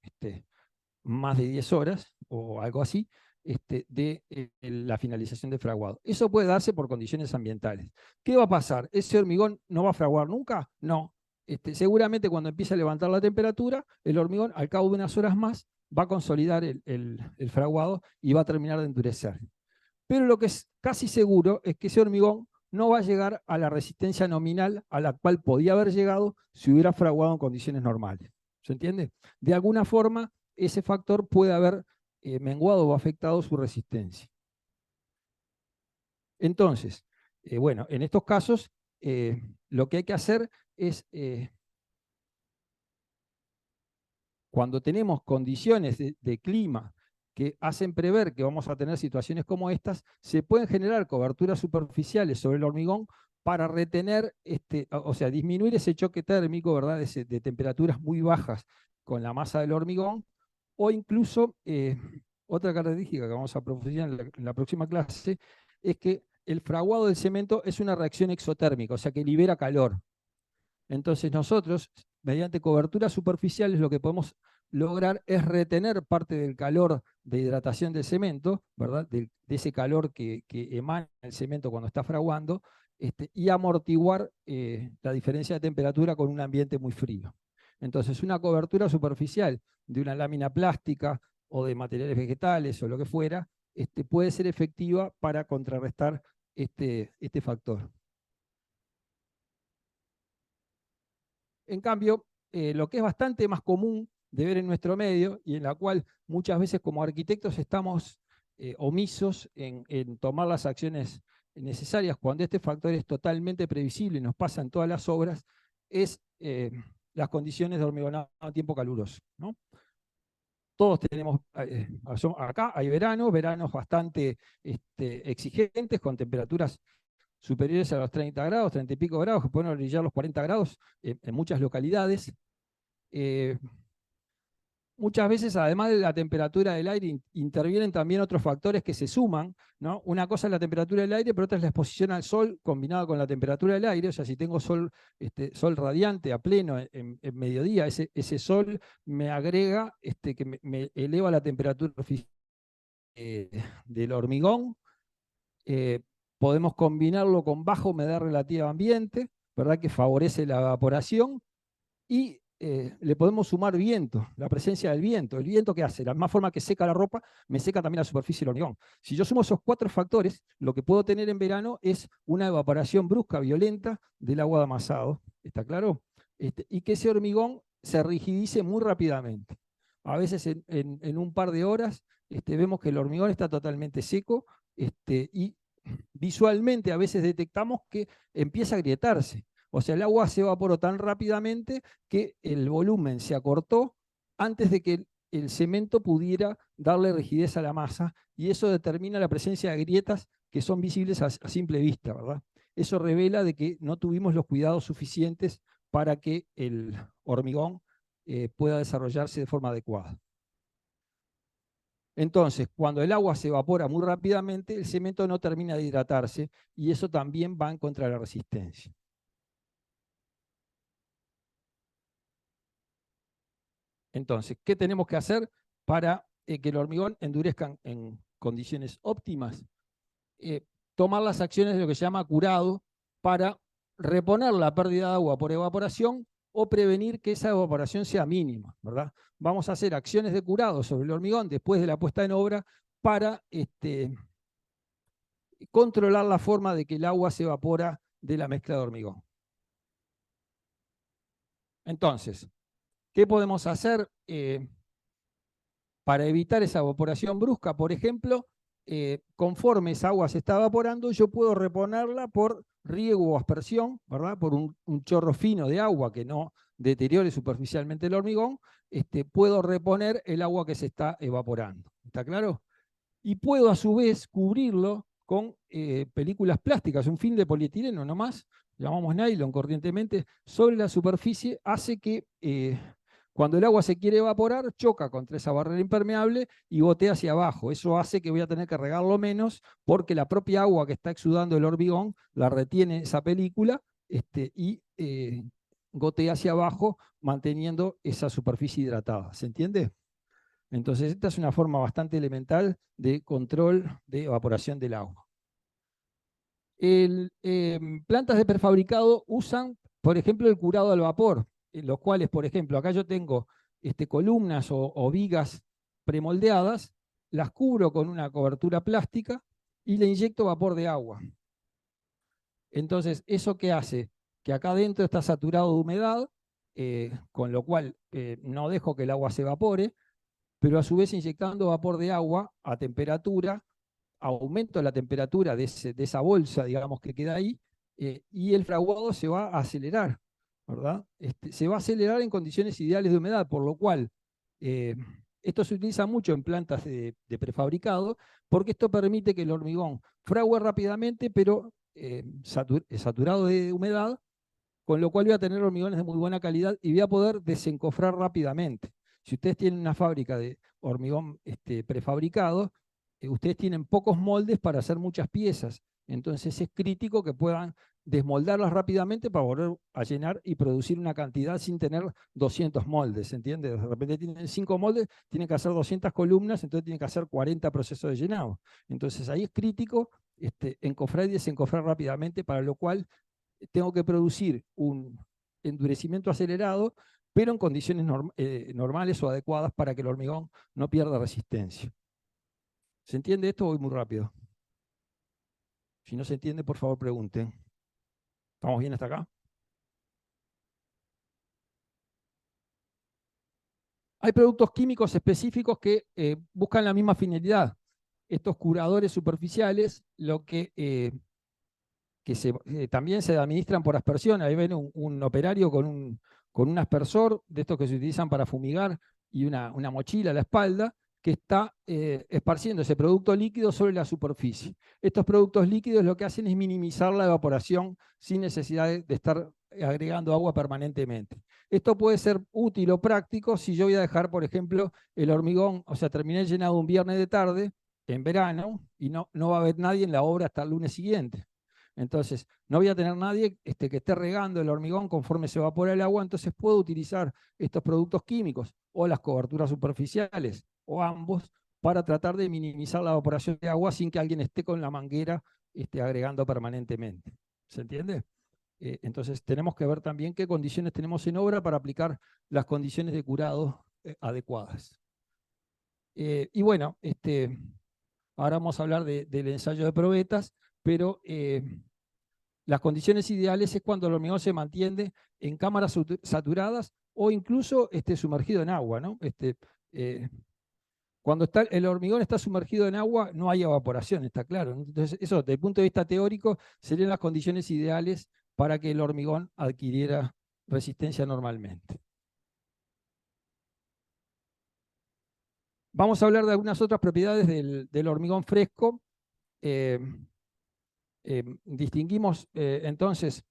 más de 10 horas, o algo así, de la finalización de fraguado. Eso puede darse por condiciones ambientales. ¿Qué va a pasar? ¿Ese hormigón no va a fraguar nunca? No. Seguramente cuando empiece a levantar la temperatura, el hormigón al cabo de unas horas más va a consolidar el fraguado y va a terminar de endurecer. Pero lo que es casi seguro es que ese hormigón no va a llegar a la resistencia nominal a la cual podía haber llegado si hubiera fraguado en condiciones normales. ¿Se entiende? De alguna forma, ese factor puede haber menguado o afectado su resistencia. Entonces, bueno, en estos casos, lo que hay que hacer es, cuando tenemos condiciones de clima que hacen prever que vamos a tener situaciones como estas, se pueden generar coberturas superficiales sobre el hormigón para retener, o sea, disminuir ese choque térmico, ¿verdad?, de temperaturas muy bajas con la masa del hormigón, o incluso, otra característica que vamos a profundizar en la próxima clase, es que el fraguado del cemento es una reacción exotérmica, o sea que libera calor. Entonces nosotros, mediante coberturas superficiales, lo que podemos lograr es retener parte del calor de hidratación del cemento, ¿verdad?, de ese calor que emana el cemento cuando está fraguando, y amortiguar la diferencia de temperatura con un ambiente muy frío. Entonces, una cobertura superficial de una lámina plástica o de materiales vegetales o lo que fuera, puede ser efectiva para contrarrestar este factor. En cambio, lo que es bastante más común de ver en nuestro medio, y en la cual muchas veces como arquitectos estamos omisos en tomar las acciones necesarias cuando este factor es totalmente previsible y nos pasa en todas las obras, es las condiciones de hormigonado a tiempo caluroso, ¿no? Todos tenemos, acá hay veranos bastante exigentes, con temperaturas superiores a los 30 grados, 30 y pico grados, que pueden orillar los 40 grados en muchas localidades. Muchas veces, además de la temperatura del aire, intervienen también otros factores que se suman, ¿no? Una cosa es la temperatura del aire, pero otra es la exposición al sol combinada con la temperatura del aire. O sea, si tengo sol, sol radiante a pleno en mediodía, ese sol me agrega, que me eleva la temperatura del hormigón. Podemos combinarlo con baja humedad relativa ambiente, ¿verdad? Que favorece la evaporación, y le podemos sumar viento, la presencia del viento. ¿El viento qué hace? De la misma forma que seca la ropa, me seca también la superficie del hormigón. Si yo sumo esos 4 factores, lo que puedo tener en verano es una evaporación brusca, violenta del agua de amasado. ¿Está claro? Y que ese hormigón se rigidice muy rápidamente. A veces en un par de horas vemos que el hormigón está totalmente seco, y visualmente a veces detectamos que empieza a agrietarse. O sea, el agua se evaporó tan rápidamente que el volumen se acortó antes de que el cemento pudiera darle rigidez a la masa, y eso determina la presencia de grietas que son visibles a simple vista, ¿verdad? Eso revela de que no tuvimos los cuidados suficientes para que el hormigón pueda desarrollarse de forma adecuada. Entonces, cuando el agua se evapora muy rápidamente, el cemento no termina de hidratarse, y eso también va en contra de la resistencia. Entonces, ¿qué tenemos que hacer para que el hormigón endurezca en condiciones óptimas? Tomar las acciones de lo que se llama curado para reponer la pérdida de agua por evaporación o prevenir que esa evaporación sea mínima, ¿verdad? Vamos a hacer acciones de curado sobre el hormigón después de la puesta en obra para controlar la forma de que el agua se evapora de la mezcla de hormigón. Entonces, ¿qué podemos hacer para evitar esa evaporación brusca? Por ejemplo, conforme esa agua se está evaporando, yo puedo reponerla por riego o aspersión, ¿verdad? Por un chorro fino de agua que no deteriore superficialmente el hormigón, puedo reponer el agua que se está evaporando. ¿Está claro? Y puedo a su vez cubrirlo con películas plásticas, un film de polietileno nomás, llamamos nylon corrientemente, sobre la superficie, hace que cuando el agua se quiere evaporar, choca contra esa barrera impermeable y gotea hacia abajo. Eso hace que voy a tener que regarlo menos, porque la propia agua que está exudando el hormigón la retiene esa película, y gotea hacia abajo, manteniendo esa superficie hidratada. ¿Se entiende? Entonces, esta es una forma bastante elemental de control de evaporación del agua. Plantas de prefabricado usan, por ejemplo, el curado al vapor, en los cuales, por ejemplo, acá yo tengo columnas o vigas premoldeadas, las cubro con una cobertura plástica y le inyecto vapor de agua. Entonces, ¿eso qué hace? Que acá adentro está saturado de humedad, con lo cual no dejo que el agua se evapore, pero a su vez, inyectando vapor de agua a temperatura, aumento la temperatura de esa bolsa, digamos, que queda ahí, y el fraguado se va a acelerar, ¿verdad? Se va a acelerar en condiciones ideales de humedad, por lo cual esto se utiliza mucho en plantas de prefabricado, porque esto permite que el hormigón frague rápidamente, pero saturado de humedad, con lo cual voy a tener hormigones de muy buena calidad y voy a poder desencofrar rápidamente. Si ustedes tienen una fábrica de hormigón prefabricado, ustedes tienen pocos moldes para hacer muchas piezas. Entonces es crítico que puedan desmoldarlas rápidamente para volver a llenar y producir una cantidad sin tener 200 moldes, ¿entiende? De repente tienen 5 moldes, tienen que hacer 200 columnas, entonces tienen que hacer 40 procesos de llenado. Entonces ahí es crítico encofrar y desencofrar rápidamente, para lo cual tengo que producir un endurecimiento acelerado pero en condiciones normales o adecuadas para que el hormigón no pierda resistencia. ¿Se entiende esto o voy muy rápido? Si no se entiende, por favor pregunten. ¿Estamos bien hasta acá? Hay productos químicos específicos que buscan la misma finalidad. Estos curadores superficiales, lo que también se administran por aspersión. Ahí ven un operario con un aspersor de estos que se utilizan para fumigar y una mochila a la espalda que está esparciendo ese producto líquido sobre la superficie. Estos productos líquidos lo que hacen es minimizar la evaporación sin necesidad de estar agregando agua permanentemente. Esto puede ser útil o práctico si yo voy a dejar, por ejemplo, el hormigón, o sea, terminé llenado un viernes de tarde, en verano, y no va a haber nadie en la obra hasta el lunes siguiente. Entonces, no voy a tener nadie que esté regando el hormigón conforme se evapora el agua, entonces puedo utilizar estos productos químicos o las coberturas superficiales o ambos para tratar de minimizar la evaporación de agua sin que alguien esté con la manguera agregando permanentemente. ¿Se entiende? Entonces, tenemos que ver también qué condiciones tenemos en obra para aplicar las condiciones de curado adecuadas. Y bueno, ahora vamos a hablar del ensayo de probetas, pero las condiciones ideales es cuando el hormigón se mantiene en cámaras saturadas o incluso sumergido en agua, ¿no? Cuando el hormigón está sumergido en agua, no hay evaporación, está claro. Entonces, eso, desde el punto de vista teórico, serían las condiciones ideales para que el hormigón adquiriera resistencia normalmente. Vamos a hablar de algunas otras propiedades del hormigón fresco. Distinguimos entonces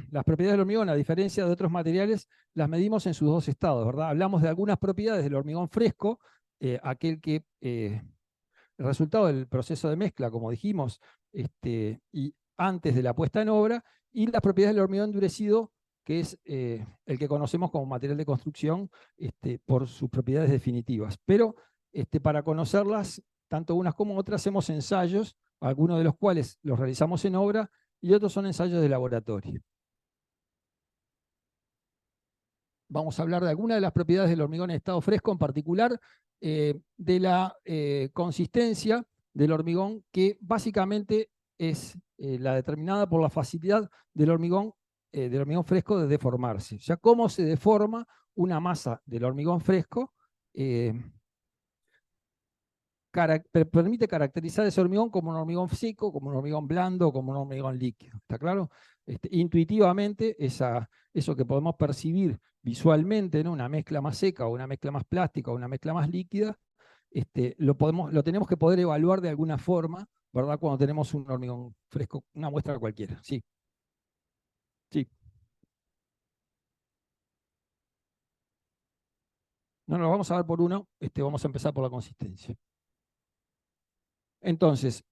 las propiedades del hormigón, a diferencia de otros materiales, las medimos en sus dos estados, ¿verdad? Hablamos de algunas propiedades del hormigón fresco, aquel que el resultado del proceso de mezcla, como dijimos, y antes de la puesta en obra, y las propiedades del hormigón endurecido, que es el que conocemos como material de construcción por sus propiedades definitivas. Pero para conocerlas, tanto unas como otras, hacemos ensayos, algunos de los cuales los realizamos en obra, y otros son ensayos de laboratorio. Vamos a hablar de algunas de las propiedades del hormigón en estado fresco, en particular de la consistencia del hormigón, que básicamente es la determinada por la facilidad del hormigón fresco de deformarse. O sea, cómo se deforma una masa del hormigón fresco permite caracterizar ese hormigón como un hormigón seco, como un hormigón blando, como un hormigón líquido. ¿Está claro? Intuitivamente, eso que podemos percibir visualmente, ¿no? Una mezcla más seca o una mezcla más plástica o una mezcla más líquida, lo tenemos que poder evaluar de alguna forma, ¿verdad? Cuando tenemos un hormigón fresco, una muestra cualquiera. Sí. Sí. No, lo vamos a ver por uno. Vamos a empezar por la consistencia. Entonces,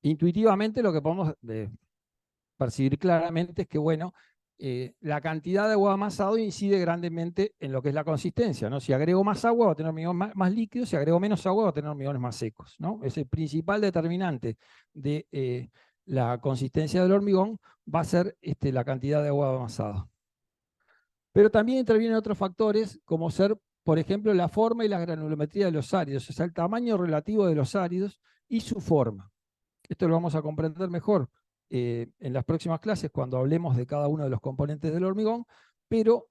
intuitivamente lo que podemos percibir claramente es que, bueno, la cantidad de agua amasado incide grandemente en lo que es la consistencia, ¿no? Si agrego más agua va a tener hormigón más líquido, si agrego menos agua va a tener hormigones más secos, ¿no? Es el principal determinante de la consistencia del hormigón, va a ser la cantidad de agua amasado. Pero también intervienen otros factores, como ser, por ejemplo, la forma y la granulometría de los áridos, o sea, el tamaño relativo de los áridos y su forma. Esto lo vamos a comprender mejor en las próximas clases cuando hablemos de cada uno de los componentes del hormigón, pero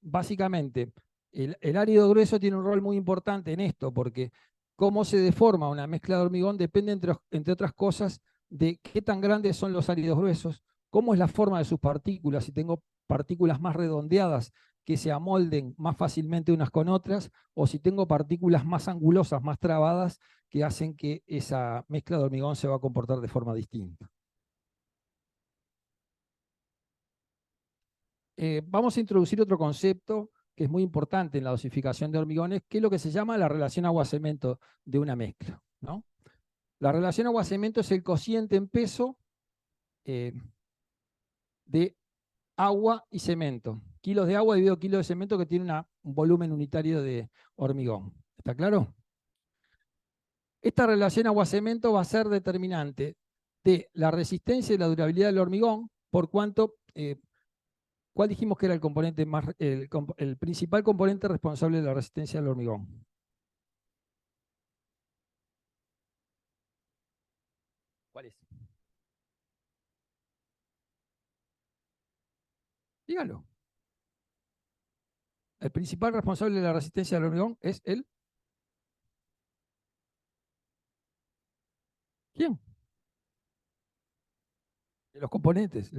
básicamente el árido grueso tiene un rol muy importante en esto, porque cómo se deforma una mezcla de hormigón depende, entre otras cosas, de qué tan grandes son los áridos gruesos, cómo es la forma de sus partículas, si tengo partículas más redondeadas que se amolden más fácilmente unas con otras, o si tengo partículas más angulosas, más trabadas, que hacen que esa mezcla de hormigón se va a comportar de forma distinta. Vamos a introducir otro concepto que es muy importante en la dosificación de hormigones, que es lo que se llama la relación agua-cemento de una mezcla, ¿no? La relación agua-cemento es el cociente en peso de agua y cemento. Kilos de agua dividido kilos de cemento, que tiene un volumen unitario de hormigón. ¿Está claro? Esta relación agua-cemento va a ser determinante de la resistencia y la durabilidad del hormigón, por cuanto ¿Cuál dijimos que era el componente el principal componente responsable de la resistencia al hormigón? ¿Cuál es? Dígalo. El principal responsable de la resistencia al hormigón es el... ¿Quién? De los componentes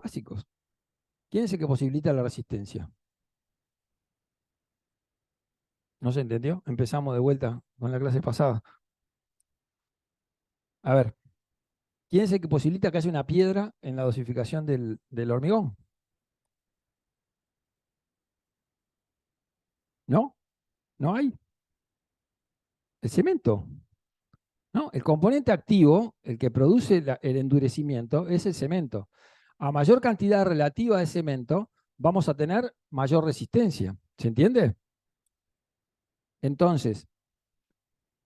básicos. ¿Quién es el que posibilita la resistencia? ¿No se entendió? Empezamos de vuelta con la clase pasada. A ver, ¿quién es el que posibilita que haya una piedra en la dosificación del hormigón? ¿No? ¿No hay? El cemento. ¿No? El componente activo, el que produce el endurecimiento, es el cemento. A mayor cantidad relativa de cemento, vamos a tener mayor resistencia. ¿Se entiende? Entonces,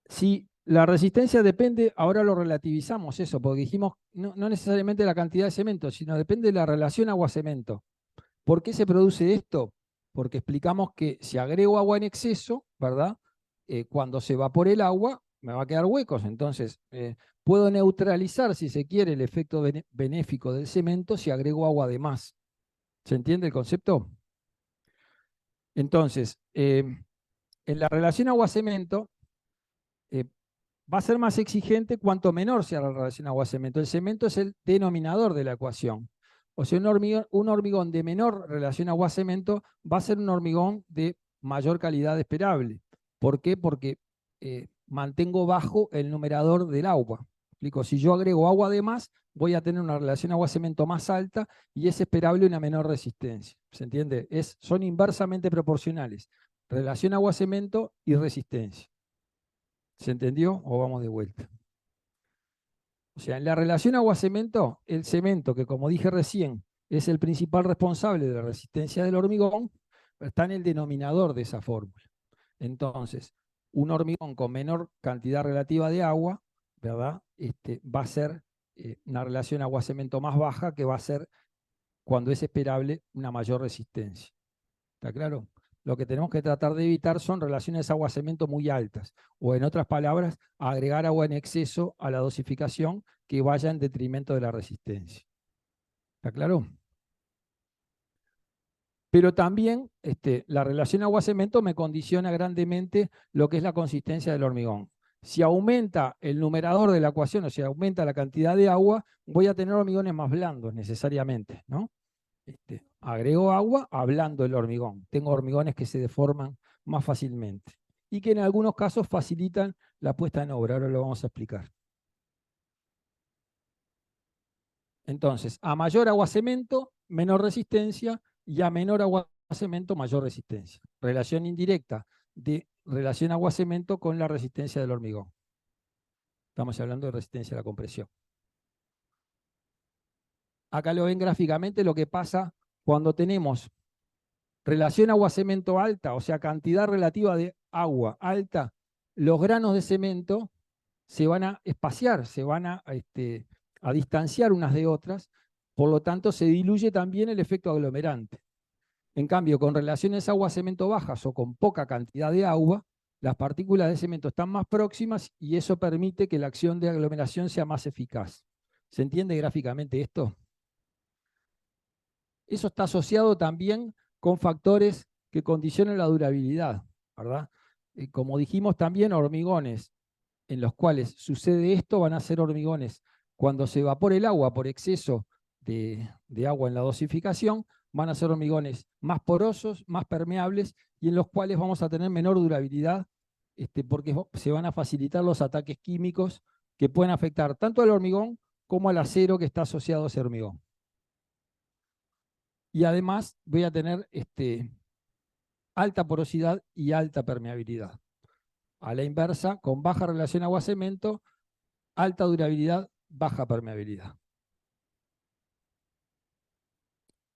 si la resistencia depende, ahora lo relativizamos eso, porque dijimos no necesariamente la cantidad de cemento, sino depende de la relación agua-cemento. ¿Por qué se produce esto? Porque explicamos que si agrego agua en exceso, ¿verdad? Cuando se evapore el agua, me va a quedar huecos. Entonces, puedo neutralizar, si se quiere, el efecto benéfico del cemento si agrego agua de más. ¿Se entiende el concepto? Entonces, en la relación agua-cemento, va a ser más exigente cuanto menor sea la relación agua-cemento. El cemento es el denominador de la ecuación. O sea, un hormigón de menor relación agua-cemento va a ser un hormigón de mayor calidad esperable. ¿Por qué? Porque mantengo bajo el numerador del agua. Explico, si yo agrego agua de más, voy a tener una relación agua-cemento más alta y es esperable una menor resistencia. ¿Se entiende? Son inversamente proporcionales. Relación agua-cemento y resistencia. ¿Se entendió? ¿O vamos de vuelta? O sea, en la relación agua-cemento, el cemento, que como dije recién, es el principal responsable de la resistencia del hormigón, está en el denominador de esa fórmula. Entonces, un hormigón con menor cantidad relativa de agua, ¿verdad? Va a ser una relación agua-cemento más baja, que va a ser, cuando es esperable, una mayor resistencia. ¿Está claro? Lo que tenemos que tratar de evitar son relaciones agua-cemento muy altas, o en otras palabras, agregar agua en exceso a la dosificación que vaya en detrimento de la resistencia. ¿Está claro? Pero también la relación agua-cemento me condiciona grandemente lo que es la consistencia del hormigón. Si aumenta el numerador de la ecuación, o sea, aumenta la cantidad de agua, voy a tener hormigones más blandos necesariamente, ¿no? Agrego agua, ablando el hormigón. Tengo hormigones que se deforman más fácilmente y que en algunos casos facilitan la puesta en obra. Ahora lo vamos a explicar. Entonces, a mayor agua-cemento, menor resistencia, y a menor agua-cemento, mayor resistencia. Relación indirecta de relación agua-cemento con la resistencia del hormigón. Estamos hablando de resistencia a la compresión. Acá lo ven gráficamente lo que pasa cuando tenemos relación agua-cemento alta, o sea, cantidad relativa de agua alta. Los granos de cemento se van a espaciar, se van a distanciar unas de otras, por lo tanto se diluye también el efecto aglomerante. En cambio, con relaciones agua-cemento bajas o con poca cantidad de agua, las partículas de cemento están más próximas y eso permite que la acción de aglomeración sea más eficaz. ¿Se entiende gráficamente esto? Eso está asociado también con factores que condicionan la durabilidad, ¿verdad? Como dijimos también, hormigones en los cuales sucede esto van a ser hormigones cuando se evapore el agua por exceso de agua en la dosificación, van a ser hormigones más porosos, más permeables y en los cuales vamos a tener menor durabilidad porque se van a facilitar los ataques químicos que pueden afectar tanto al hormigón como al acero que está asociado a ese hormigón. Y además voy a tener alta porosidad y alta permeabilidad. A la inversa, con baja relación agua-cemento, alta durabilidad, baja permeabilidad.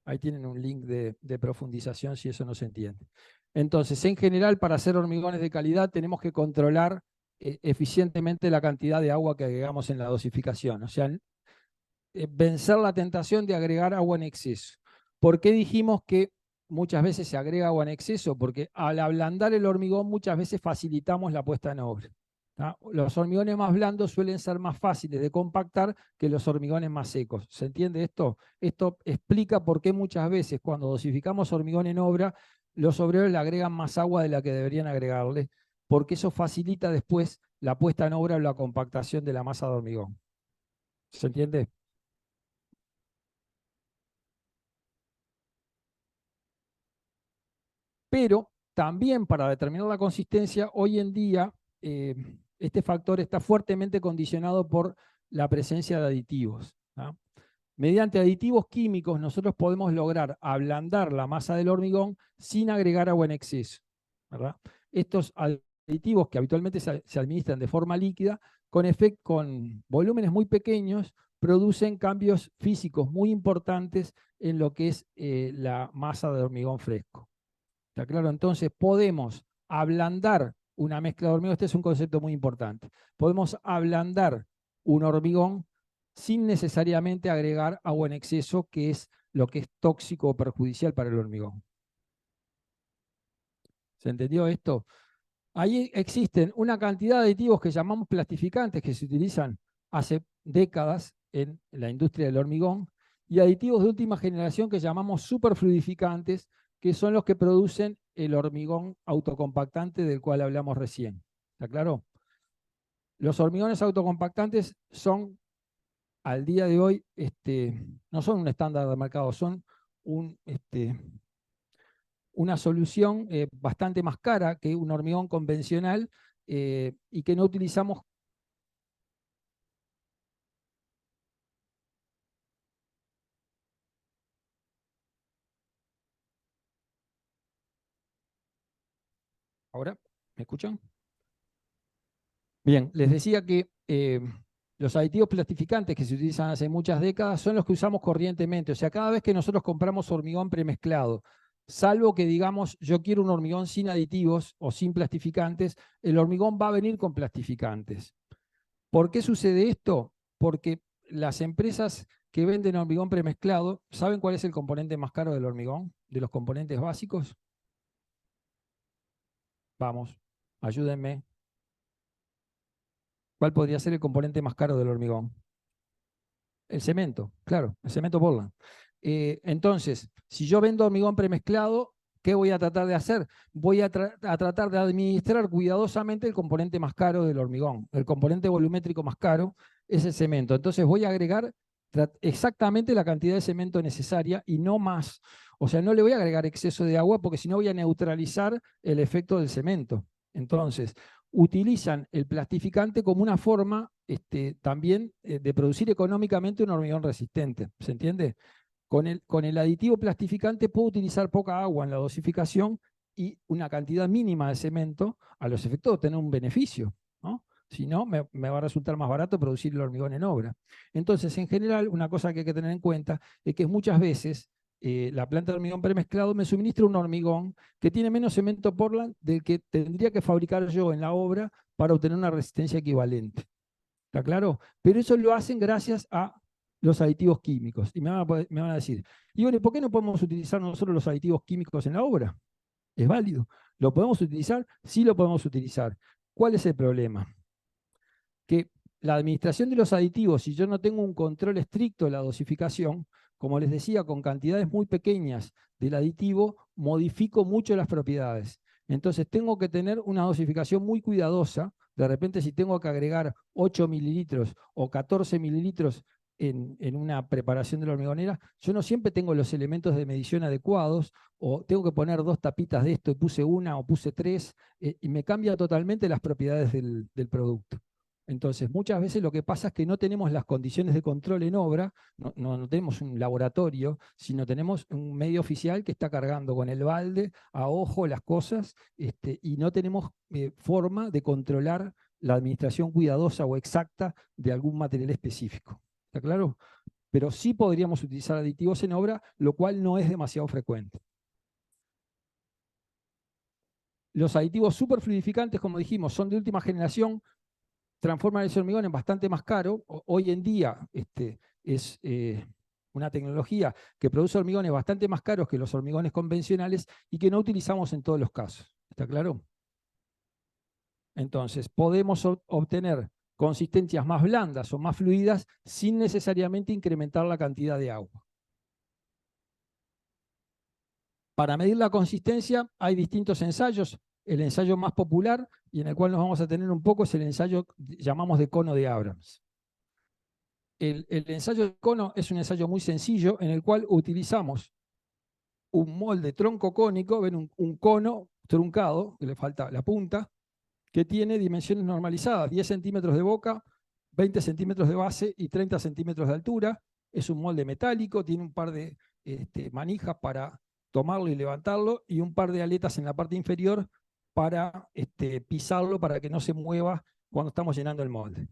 Ahí tienen un link de profundización si eso no se entiende. Entonces, en general, para hacer hormigones de calidad tenemos que controlar eficientemente la cantidad de agua que agregamos en la dosificación. O sea, vencer la tentación de agregar agua en exceso. ¿Por qué dijimos que muchas veces se agrega agua en exceso? Porque al ablandar el hormigón muchas veces facilitamos la puesta en obra. ¿Tá? Los hormigones más blandos suelen ser más fáciles de compactar que los hormigones más secos. ¿Se entiende esto? Esto explica por qué muchas veces cuando dosificamos hormigón en obra, los obreros le agregan más agua de la que deberían agregarle, porque eso facilita después la puesta en obra o la compactación de la masa de hormigón. ¿Se entiende? Pero también para determinar la consistencia, hoy en día eh, este factor está fuertemente condicionado por la presencia de aditivos. ¿Ah? Mediante aditivos químicos nosotros podemos lograr ablandar la masa del hormigón sin agregar agua en exceso, ¿verdad? Estos aditivos que habitualmente se administran de forma líquida, con volúmenes muy pequeños, producen cambios físicos muy importantes en lo que es la masa de hormigón fresco. ¿Está claro? Entonces podemos ablandar una mezcla de hormigón. Este es un concepto muy importante. Podemos ablandar un hormigón sin necesariamente agregar agua en exceso, que es lo que es tóxico o perjudicial para el hormigón. ¿Se entendió esto? Ahí existen una cantidad de aditivos que llamamos plastificantes que se utilizan hace décadas en la industria del hormigón y aditivos de última generación que llamamos superfluidificantes, que son los que producen el hormigón autocompactante del cual hablamos recién. ¿Está claro? Los hormigones autocompactantes son, al día de hoy, no son un estándar de mercado, son una solución bastante más cara que un hormigón convencional y que no utilizamos. ¿Ahora? ¿Me escuchan? Bien, les decía que los aditivos plastificantes que se utilizan hace muchas décadas son los que usamos corrientemente. O sea, cada vez que nosotros compramos hormigón premezclado, salvo que digamos yo quiero un hormigón sin aditivos o sin plastificantes, el hormigón va a venir con plastificantes. ¿Por qué sucede esto? Porque las empresas que venden hormigón premezclado, ¿saben cuál es el componente más caro del hormigón? De los componentes básicos. Vamos, ayúdenme. ¿Cuál podría ser el componente más caro del hormigón? El cemento, claro, el cemento Portland. Entonces, si yo vendo hormigón premezclado, ¿qué voy a tratar de hacer? Voy a tratar de administrar cuidadosamente el componente más caro del hormigón. El componente volumétrico más caro es el cemento. Entonces voy a agregar exactamente la cantidad de cemento necesaria y no más. O sea, no le voy a agregar exceso de agua porque si no voy a neutralizar el efecto del cemento. Entonces, utilizan el plastificante como una forma también de producir económicamente un hormigón resistente. ¿Se entiende? Con el aditivo plastificante puedo utilizar poca agua en la dosificación y una cantidad mínima de cemento a los efectos de tener un beneficio, ¿no? Si no, me va a resultar más barato producir el hormigón en obra. Entonces, en general, una cosa que hay que tener en cuenta es que muchas veces la planta de hormigón premezclado me suministra un hormigón que tiene menos cemento Portland del que tendría que fabricar yo en la obra para obtener una resistencia equivalente. ¿Está claro? Pero eso lo hacen gracias a los aditivos químicos. Y me van a decir, y bueno, ¿por qué no podemos utilizar nosotros los aditivos químicos en la obra? Es válido. ¿Lo podemos utilizar? Sí lo podemos utilizar. ¿Cuál es el problema? Que la administración de los aditivos, si yo no tengo un control estricto de la dosificación, como les decía, con cantidades muy pequeñas del aditivo, modifico mucho las propiedades. Entonces tengo que tener una dosificación muy cuidadosa. De repente, si tengo que agregar 8 mililitros o 14 mililitros en una preparación de la hormigonera, yo no siempre tengo los elementos de medición adecuados, o tengo que poner 2 tapitas de esto y puse una o puse 3, y me cambia totalmente las propiedades del producto. Entonces, muchas veces lo que pasa es que no tenemos las condiciones de control en obra, no tenemos un laboratorio, sino tenemos un medio oficial que está cargando con el balde a ojo las cosas, y no tenemos forma de controlar la administración cuidadosa o exacta de algún material específico. ¿Está claro? Pero sí podríamos utilizar aditivos en obra, lo cual no es demasiado frecuente. Los aditivos superfluidificantes, como dijimos, son de última generación, transforman ese hormigón en bastante más caro. Hoy en día es una tecnología que produce hormigones bastante más caros que los hormigones convencionales y que no utilizamos en todos los casos. ¿Está claro? Entonces, podemos obtener consistencias más blandas o más fluidas sin necesariamente incrementar la cantidad de agua. Para medir la consistencia hay distintos ensayos. El ensayo más popular y en el cual nos vamos a tener un poco es el ensayo que llamamos de cono de Abrams. El ensayo de cono es un ensayo muy sencillo en el cual utilizamos un molde tronco cónico, ven un cono truncado, que le falta la punta, que tiene dimensiones normalizadas, 10 centímetros de boca, 20 centímetros de base y 30 centímetros de altura. Es un molde metálico, tiene un par de manijas para tomarlo y levantarlo y un par de aletas en la parte inferior para pisarlo para que no se mueva cuando estamos llenando el molde.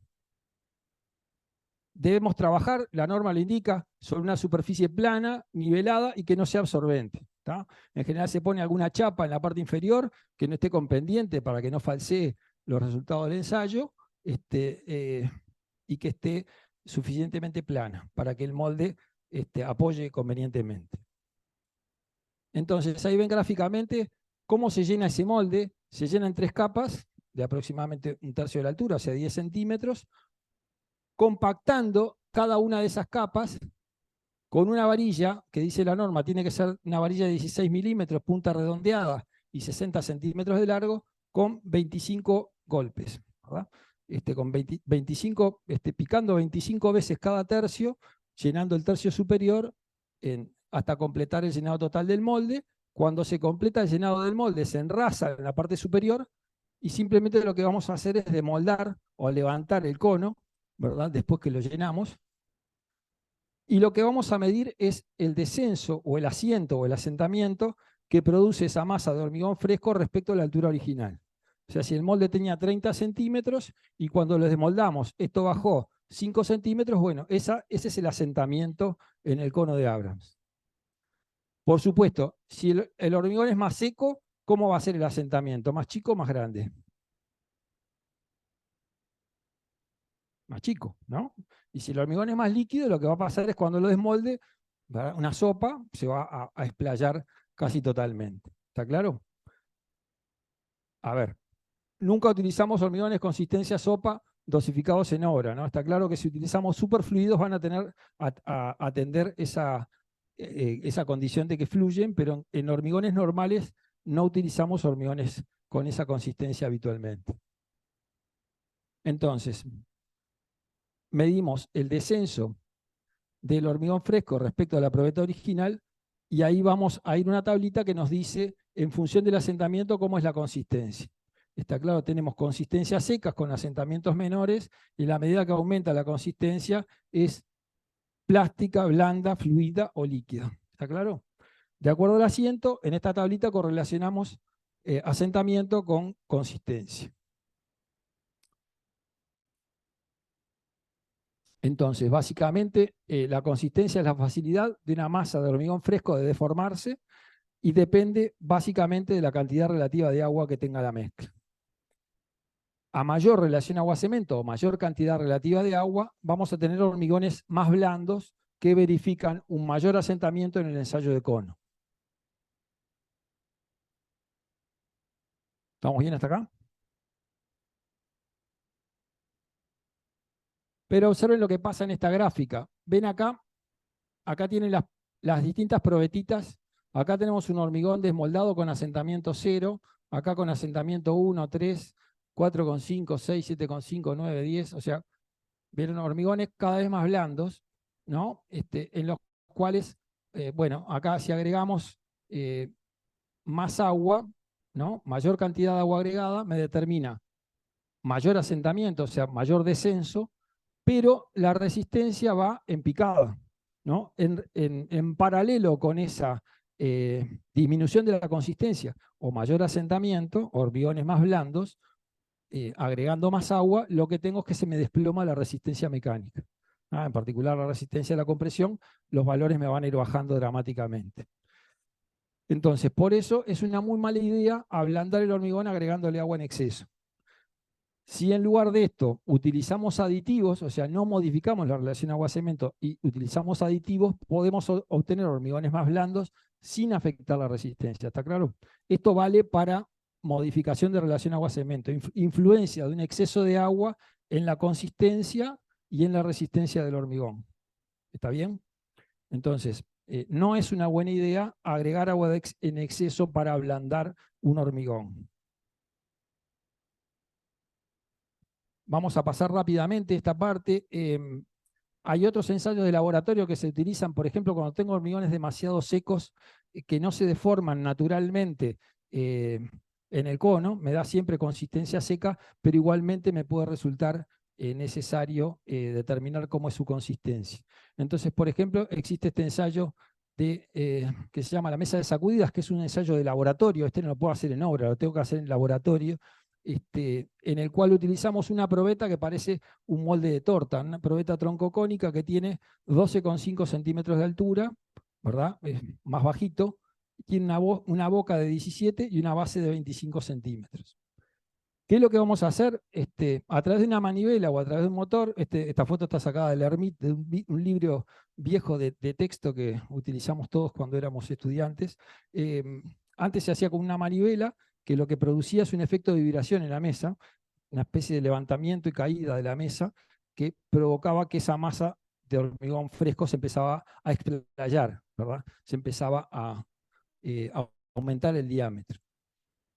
Debemos trabajar, la norma lo indica, sobre una superficie plana, nivelada y que no sea absorbente. ¿Tá? En general se pone alguna chapa en la parte inferior que no esté con pendiente para que no falsee los resultados del ensayo y que esté suficientemente plana para que el molde apoye convenientemente. Entonces ahí ven gráficamente cómo se llena ese molde. Se llena en 3 capas de aproximadamente 1/3 de la altura, o sea 10 centímetros, compactando cada una de esas capas con una varilla, que dice la norma, tiene que ser una varilla de 16 milímetros, punta redondeada y 60 centímetros de largo, con 25 golpes, ¿verdad? Con 25, picando 25 veces cada tercio, llenando el tercio superior hasta completar el llenado total del molde. Cuando se completa el llenado del molde, se enrasa en la parte superior y simplemente lo que vamos a hacer es demoldar o levantar el cono, ¿verdad? Después que lo llenamos. Y lo que vamos a medir es el descenso o el asiento o el asentamiento que produce esa masa de hormigón fresco respecto a la altura original. O sea, si el molde tenía 30 centímetros y cuando lo desmoldamos esto bajó 5 centímetros, bueno, ese es el asentamiento en el cono de Abrams. Por supuesto, si el hormigón es más seco, ¿cómo va a ser el asentamiento? ¿Más chico o más grande? Más chico, ¿no? Y si el hormigón es más líquido, lo que va a pasar es cuando lo desmolde, una sopa se va a explayar casi totalmente. ¿Está claro? A ver, nunca utilizamos hormigones consistencia sopa dosificados en hora, ¿no? Está claro que si utilizamos superfluidos van a tener a atender esa condición de que fluyen, pero en hormigones normales no utilizamos hormigones con esa consistencia habitualmente. Entonces, medimos el descenso del hormigón fresco respecto a la probeta original y ahí vamos a ir a una tablita que nos dice, en función del asentamiento, cómo es la consistencia. Está claro, tenemos consistencias secas con asentamientos menores y la medida que aumenta la consistencia es plástica, blanda, fluida o líquida. ¿Está claro? De acuerdo al asiento, en esta tablita correlacionamos asentamiento con consistencia. Entonces, básicamente, la consistencia es la facilidad de una masa de hormigón fresco de deformarse y depende básicamente de la cantidad relativa de agua que tenga la mezcla. A mayor relación agua-cemento o mayor cantidad relativa de agua, vamos a tener hormigones más blandos que verifican un mayor asentamiento en el ensayo de cono. ¿Estamos bien hasta acá? Pero observen lo que pasa en esta gráfica. Ven acá, acá tienen las distintas probetitas. Acá tenemos un hormigón desmoldado con asentamiento 0, acá con asentamiento 1, 3, 4,5, 6, 7,5, 9, 10. O sea, vieron hormigones cada vez más blandos, ¿no? En los cuales, bueno, acá si agregamos más agua, ¿no? Mayor cantidad de agua agregada, me determina mayor asentamiento, o sea, mayor descenso, pero la resistencia va en picada, ¿no? En paralelo con esa disminución de la consistencia o mayor asentamiento, hormigones más blandos, agregando más agua, lo que tengo es que se me desploma la resistencia mecánica. En particular la resistencia a la compresión, los valores me van a ir bajando dramáticamente. Entonces, por eso es una muy mala idea ablandar el hormigón agregándole agua en exceso. Si en lugar de esto utilizamos aditivos, o sea, no modificamos la relación agua-cemento y utilizamos aditivos, podemos obtener hormigones más blandos sin afectar la resistencia. ¿Está claro? Esto vale para modificación de relación agua-cemento, influencia de un exceso de agua en la consistencia y en la resistencia del hormigón. ¿Está bien? Entonces, no es una buena idea agregar agua en exceso para ablandar un hormigón. Vamos a pasar rápidamente esta parte. Hay otros ensayos de laboratorio que se utilizan, por ejemplo, cuando tengo hormigones demasiado secos que no se deforman naturalmente en el cono, me da siempre consistencia seca, pero igualmente me puede resultar necesario determinar cómo es su consistencia. Entonces, por ejemplo, existe este ensayo que se llama la mesa de sacudidas, que es un ensayo de laboratorio. Este no lo puedo hacer en obra, lo tengo que hacer en laboratorio. En el cual utilizamos una probeta que parece un molde de torta, una probeta troncocónica que tiene 12,5 centímetros de altura, ¿verdad? Es más bajito, tiene una boca de 17 y una base de 25 centímetros. ¿Qué es lo que vamos a hacer? A través de una manivela o a través de un motor, esta foto está sacada del Hermit, de un libro viejo de texto que utilizamos todos cuando éramos estudiantes. Antes se hacía con una manivela, que lo que producía es un efecto de vibración en la mesa, una especie de levantamiento y caída de la mesa, que provocaba que esa masa de hormigón fresco se empezaba a explayar, ¿verdad? Se empezaba a aumentar el diámetro.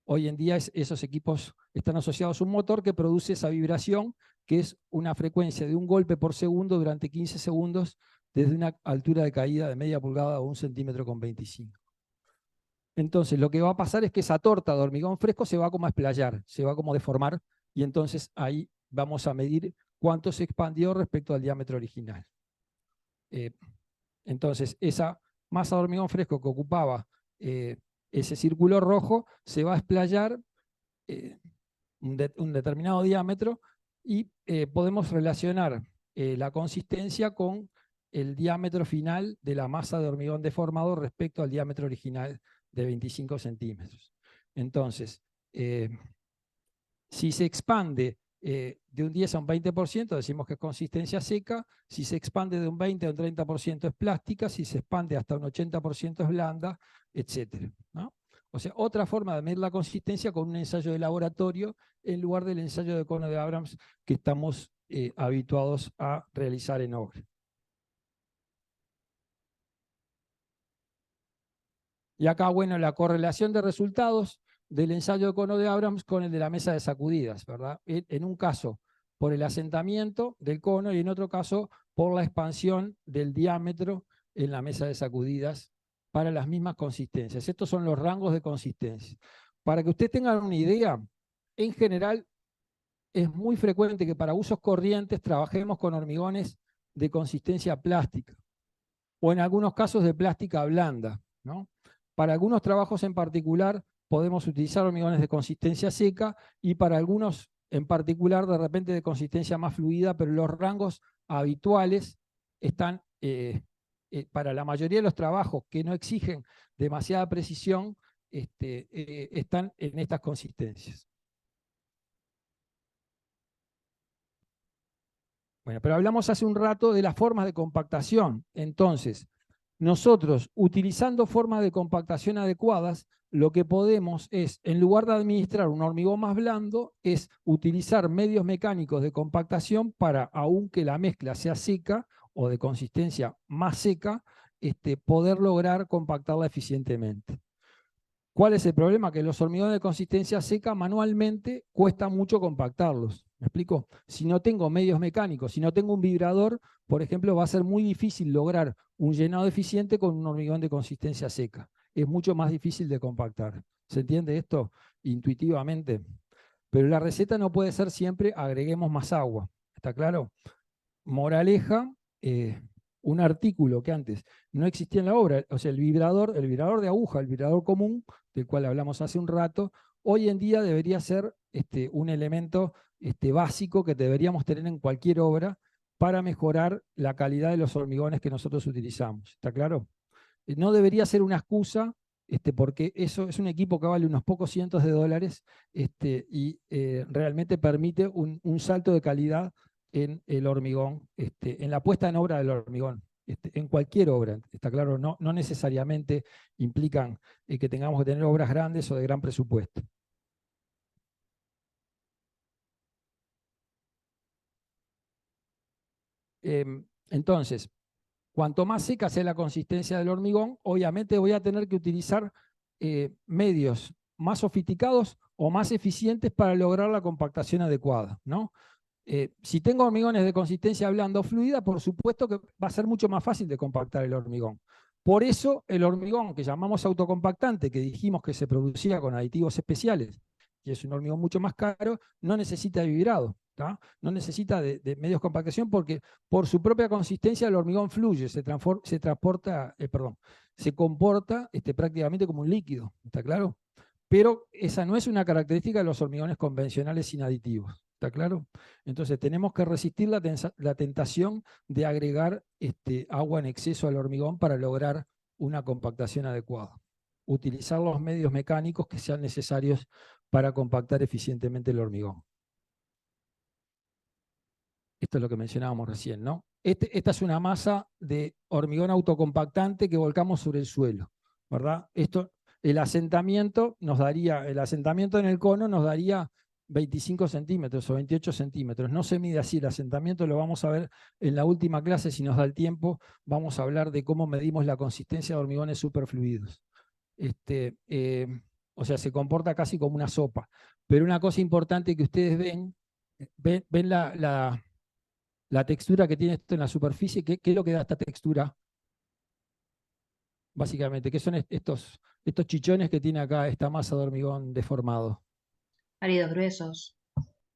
Hoy en día esos equipos están asociados a un motor que produce esa vibración, que es una frecuencia de un golpe por segundo durante 15 segundos desde una altura de caída de media pulgada o 1,25 cm. Entonces, lo que va a pasar es que esa torta de hormigón fresco se va como a explayar, se va como a deformar, y entonces ahí vamos a medir cuánto se expandió respecto al diámetro original. Entonces, esa masa de hormigón fresco que ocupaba ese círculo rojo se va a explayar un determinado diámetro y podemos relacionar la consistencia con el diámetro final de la masa de hormigón deformado respecto al diámetro original de 25 centímetros. Entonces, si se expande de un 10 a un 20%, decimos que es consistencia seca. Si se expande de un 20 a un 30% es plástica. Si se expande hasta un 80% es blanda, etc., ¿no? O sea, otra forma de medir la consistencia con un ensayo de laboratorio en lugar del ensayo de cono de Abrams que estamos habituados a realizar en obra. Y acá, bueno, la correlación de resultados del ensayo de cono de Abrams con el de la mesa de sacudidas, ¿verdad? En un caso por el asentamiento del cono y en otro caso por la expansión del diámetro en la mesa de sacudidas para las mismas consistencias. Estos son los rangos de consistencia. Para que ustedes tengan una idea, en general es muy frecuente que para usos corrientes trabajemos con hormigones de consistencia plástica o en algunos casos de plástica blanda, ¿no? Para algunos trabajos en particular podemos utilizar hormigones de consistencia seca y para algunos en particular de repente de consistencia más fluida, pero los rangos habituales están, para la mayoría de los trabajos que no exigen demasiada precisión, están en estas consistencias. Bueno, pero hablamos hace un rato de las formas de compactación. Entonces, nosotros, utilizando formas de compactación adecuadas, lo que podemos es, en lugar de administrar un hormigón más blando, es utilizar medios mecánicos de compactación para, aunque la mezcla sea seca o de consistencia más seca, poder lograr compactarla eficientemente. ¿Cuál es el problema? Que los hormigones de consistencia seca manualmente cuesta mucho compactarlos. ¿Me explico? Si no tengo medios mecánicos, si no tengo un vibrador, por ejemplo, va a ser muy difícil lograr un llenado eficiente con un hormigón de consistencia seca. Es mucho más difícil de compactar. ¿Se entiende esto intuitivamente? Pero la receta no puede ser siempre agreguemos más agua. ¿Está claro? Moraleja, un artículo que antes no existía en la obra, o sea, el vibrador de aguja, el vibrador común, del cual hablamos hace un rato, hoy en día debería ser un elemento básico que deberíamos tener en cualquier obra para mejorar la calidad de los hormigones que nosotros utilizamos. ¿Está claro? No debería ser una excusa porque eso es un equipo que vale unos pocos cientos de dólares, y realmente permite un salto de calidad en el hormigón, en la puesta en obra del hormigón. En cualquier obra, está claro, no necesariamente implican que tengamos que tener obras grandes o de gran presupuesto. Entonces, cuanto más seca sea la consistencia del hormigón, obviamente voy a tener que utilizar medios más sofisticados o más eficientes para lograr la compactación adecuada, ¿no? Si tengo hormigones de consistencia blanda o fluida, por supuesto que va a ser mucho más fácil de compactar el hormigón. Por eso el hormigón que llamamos autocompactante, que dijimos que se producía con aditivos especiales, y es un hormigón mucho más caro, no necesita de vibrado, ¿tá? No necesita de medios de compactación porque por su propia consistencia el hormigón fluye, se transporta, se comporta prácticamente como un líquido, ¿está claro? Pero esa no es una característica de los hormigones convencionales sin aditivos, ¿está claro? Entonces tenemos que resistir la tentación de agregar agua en exceso al hormigón para lograr una compactación adecuada. Utilizar los medios mecánicos que sean necesarios para compactar eficientemente el hormigón. Esto es lo que mencionábamos recién, ¿no? Esta es una masa de hormigón autocompactante que volcamos sobre el suelo, ¿verdad? El asentamiento en el cono nos daría 25 centímetros o 28 centímetros. No se mide así el asentamiento, lo vamos a ver en la última clase, si nos da el tiempo, vamos a hablar de cómo medimos la consistencia de hormigones superfluidos. O sea, se comporta casi como una sopa. Pero una cosa importante que ustedes ven la textura que tiene esto en la superficie. ¿Qué es lo que da esta textura? Básicamente, ¿qué son estos chichones que tiene acá esta masa de hormigón deformado? Áridos gruesos.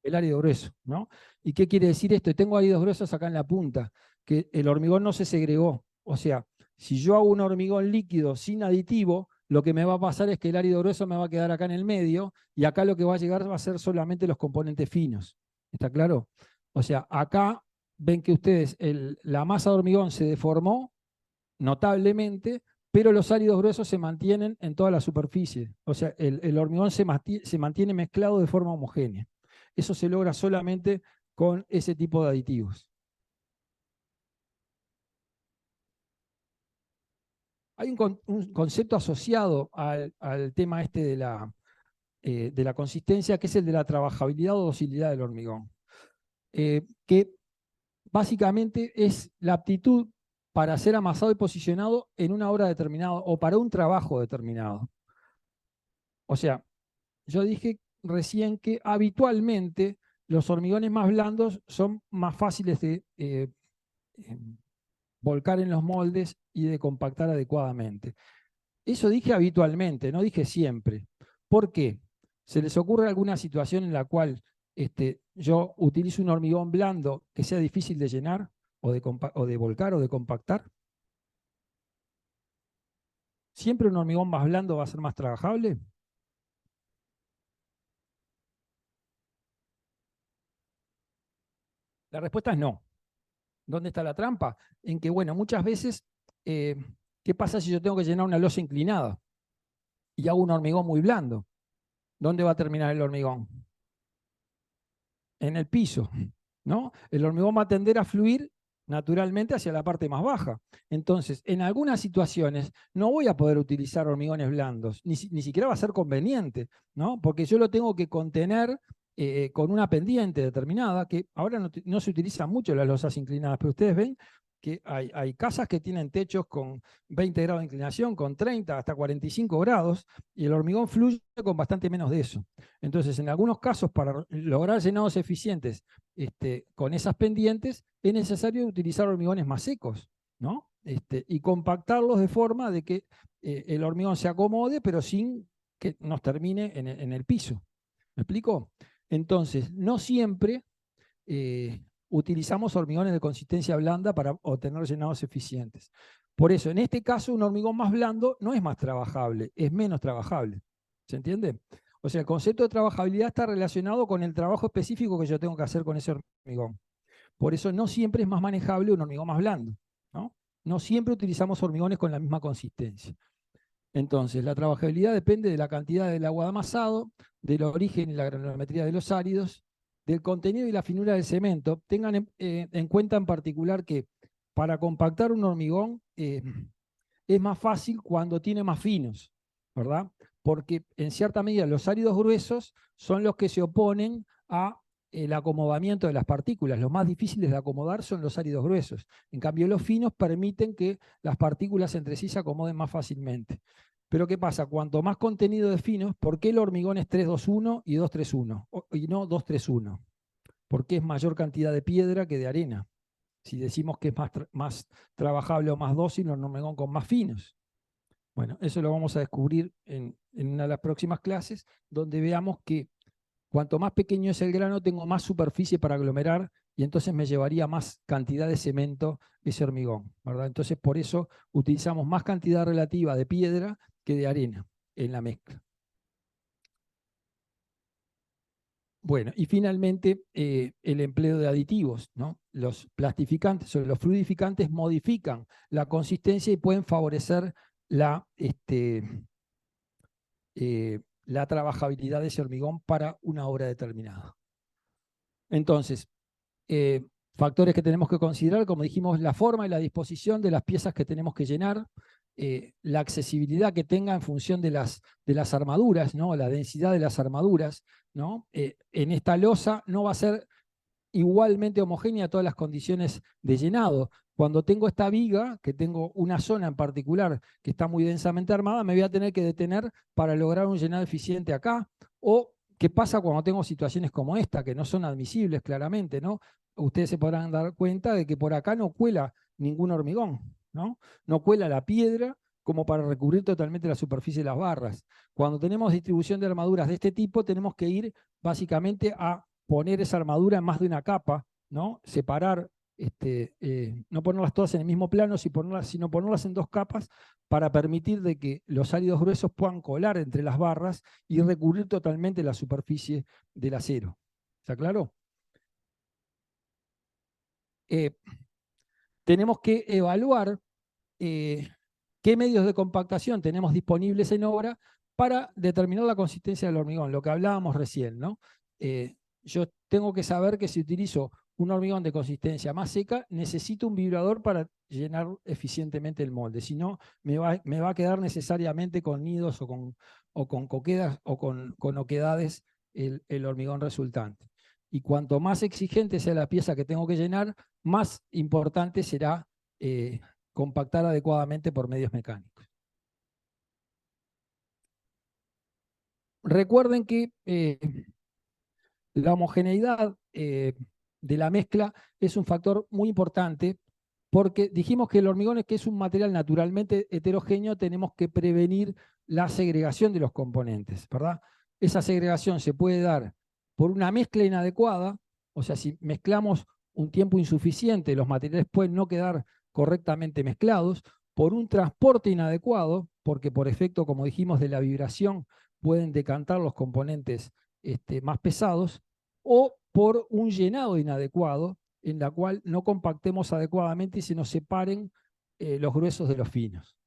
El árido grueso, ¿no? ¿Y qué quiere decir esto? Tengo áridos gruesos acá en la punta, que el hormigón no se segregó. O sea, si yo hago un hormigón líquido sin aditivo, lo que me va a pasar es que el árido grueso me va a quedar acá en el medio, y acá lo que va a llegar va a ser solamente los componentes finos. ¿Está claro? O sea, acá ven que ustedes, la masa de hormigón se deformó notablemente, pero los áridos gruesos se mantienen en toda la superficie. O sea, el hormigón se mantiene mezclado de forma homogénea. Eso se logra solamente con ese tipo de aditivos. Hay un concepto asociado al tema de la consistencia, que es el de la trabajabilidad o docilidad del hormigón, que básicamente es la aptitud para ser amasado y posicionado en una hora determinada o para un trabajo determinado. O sea, yo dije recién que habitualmente los hormigones más blandos son más fáciles de volcar en los moldes y de compactar adecuadamente. Eso dije habitualmente, no dije siempre. ¿Por qué? ¿Se les ocurre alguna situación en la cual yo utilizo un hormigón blando que sea difícil de llenar o de volcar o de compactar? ¿Siempre un hormigón más blando va a ser más trabajable? La respuesta es no. ¿Dónde está la trampa? En que, bueno, muchas veces, ¿qué pasa si yo tengo que llenar una losa inclinada y hago un hormigón muy blando? ¿Dónde va a terminar el hormigón? En el piso, ¿no? El hormigón va a tender a fluir naturalmente hacia la parte más baja. Entonces, en algunas situaciones no voy a poder utilizar hormigones blandos, ni siquiera va a ser conveniente, ¿no? Porque yo lo tengo que contener con una pendiente determinada, que ahora no se utilizan mucho las losas inclinadas, pero ustedes ven que hay casas que tienen techos con 20 grados de inclinación, con 30 hasta 45 grados, y el hormigón fluye con bastante menos de eso. Entonces, en algunos casos, para lograr llenados eficientes con esas pendientes, es necesario utilizar hormigones más secos, ¿no? Y compactarlos de forma de que el hormigón se acomode, pero sin que nos termine en el piso. ¿Me explico? Entonces, no siempre utilizamos hormigones de consistencia blanda para obtener llenados eficientes. Por eso, en este caso, un hormigón más blando no es más trabajable, es menos trabajable. ¿Se entiende? O sea, el concepto de trabajabilidad está relacionado con el trabajo específico que yo tengo que hacer con ese hormigón. Por eso no siempre es más manejable un hormigón más blando, ¿no? No siempre utilizamos hormigones con la misma consistencia. Entonces, la trabajabilidad depende de la cantidad del agua de amasado, del origen y la granulometría de los áridos, del contenido y la finura del cemento. Tengan en cuenta en particular que para compactar un hormigón es más fácil cuando tiene más finos, ¿verdad? Porque en cierta medida los áridos gruesos son los que se oponen a el acomodamiento de las partículas. Los más difíciles de acomodar son los áridos gruesos. En cambio, los finos permiten que las partículas entre sí se acomoden más fácilmente. Pero ¿qué pasa? Cuanto más contenido de finos, ¿por qué el hormigón es 3-2-1 y 2-3-1? Y no 2-3-1. Porque es mayor cantidad de piedra que de arena. Si decimos que es más trabajable o más dócil, un hormigón con más finos. Bueno, eso lo vamos a descubrir en una de las próximas clases, donde veamos que cuanto más pequeño es el grano, tengo más superficie para aglomerar y entonces me llevaría más cantidad de cemento ese hormigón, ¿verdad? Entonces por eso utilizamos más cantidad relativa de piedra que de arena en la mezcla. Bueno, y finalmente el empleo de aditivos, ¿no? Los plastificantes o los fluidificantes modifican la consistencia y pueden favorecer la trabajabilidad de ese hormigón para una obra determinada. Entonces, factores que tenemos que considerar, como dijimos, la forma y la disposición de las piezas que tenemos que llenar, la accesibilidad que tenga en función de las armaduras, ¿no? La densidad de las armaduras, ¿no? En esta losa no va a ser igualmente homogénea todas las condiciones de llenado. Cuando tengo esta viga, que tengo una zona en particular que está muy densamente armada, me voy a tener que detener para lograr un llenado eficiente acá. O qué pasa cuando tengo situaciones como esta, que no son admisibles claramente, ¿no? Ustedes se podrán dar cuenta de que por acá no cuela ningún hormigón, ¿no? No cuela la piedra como para recubrir totalmente la superficie de las barras. Cuando tenemos distribución de armaduras de este tipo, tenemos que ir básicamente a poner esa armadura en más de una capa, ¿no? Separar, no ponerlas todas en el mismo plano, sino ponerlas en dos capas para permitir de que los áridos gruesos puedan colar entre las barras y recubrir totalmente la superficie del acero. ¿Está claro? Tenemos que evaluar qué medios de compactación tenemos disponibles en obra para determinar la consistencia del hormigón, lo que hablábamos recién, ¿no? Yo tengo que saber que si utilizo un hormigón de consistencia más seca, necesito un vibrador para llenar eficientemente el molde, si no me va a quedar necesariamente con nidos o con coquedas o con oquedades el hormigón resultante. Y cuanto más exigente sea la pieza que tengo que llenar, más importante será compactar adecuadamente por medios mecánicos. Recuerden que la homogeneidad de la mezcla es un factor muy importante porque dijimos que el hormigón, que es un material naturalmente heterogéneo, tenemos que prevenir la segregación de los componentes, ¿verdad? Esa segregación se puede dar por una mezcla inadecuada, o sea, si mezclamos un tiempo insuficiente, los materiales pueden no quedar correctamente mezclados, por un transporte inadecuado, porque por efecto, como dijimos, de la vibración pueden decantar los componentes más pesados, o por un llenado inadecuado, en la cual no compactemos adecuadamente y se nos separen los gruesos de los finos.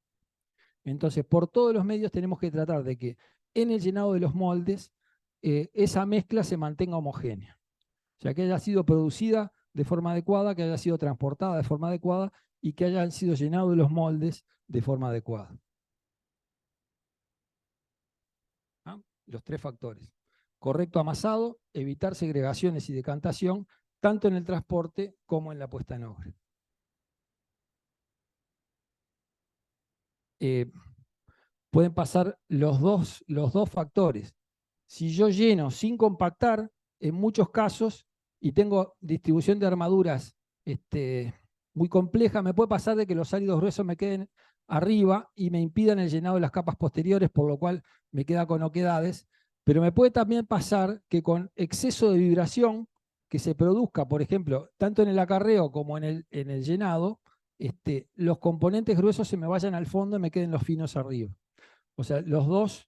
Entonces, por todos los medios tenemos que tratar de que en el llenado de los moldes esa mezcla se mantenga homogénea. O sea, que haya sido producida de forma adecuada, que haya sido transportada de forma adecuada y que hayan sido llenados los moldes de forma adecuada. ¿Ah? Los tres factores. Correcto amasado, evitar segregaciones y decantación, tanto en el transporte como en la puesta en obra. Pueden pasar los dos factores. Si yo lleno sin compactar, en muchos casos, y tengo distribución de armaduras muy compleja, me puede pasar de que los áridos gruesos me queden arriba y me impidan el llenado de las capas posteriores, por lo cual me queda con oquedades. Pero me puede también pasar que con exceso de vibración que se produzca, por ejemplo, tanto en el acarreo como en el llenado, los componentes gruesos se me vayan al fondo y me queden los finos arriba. O sea, los dos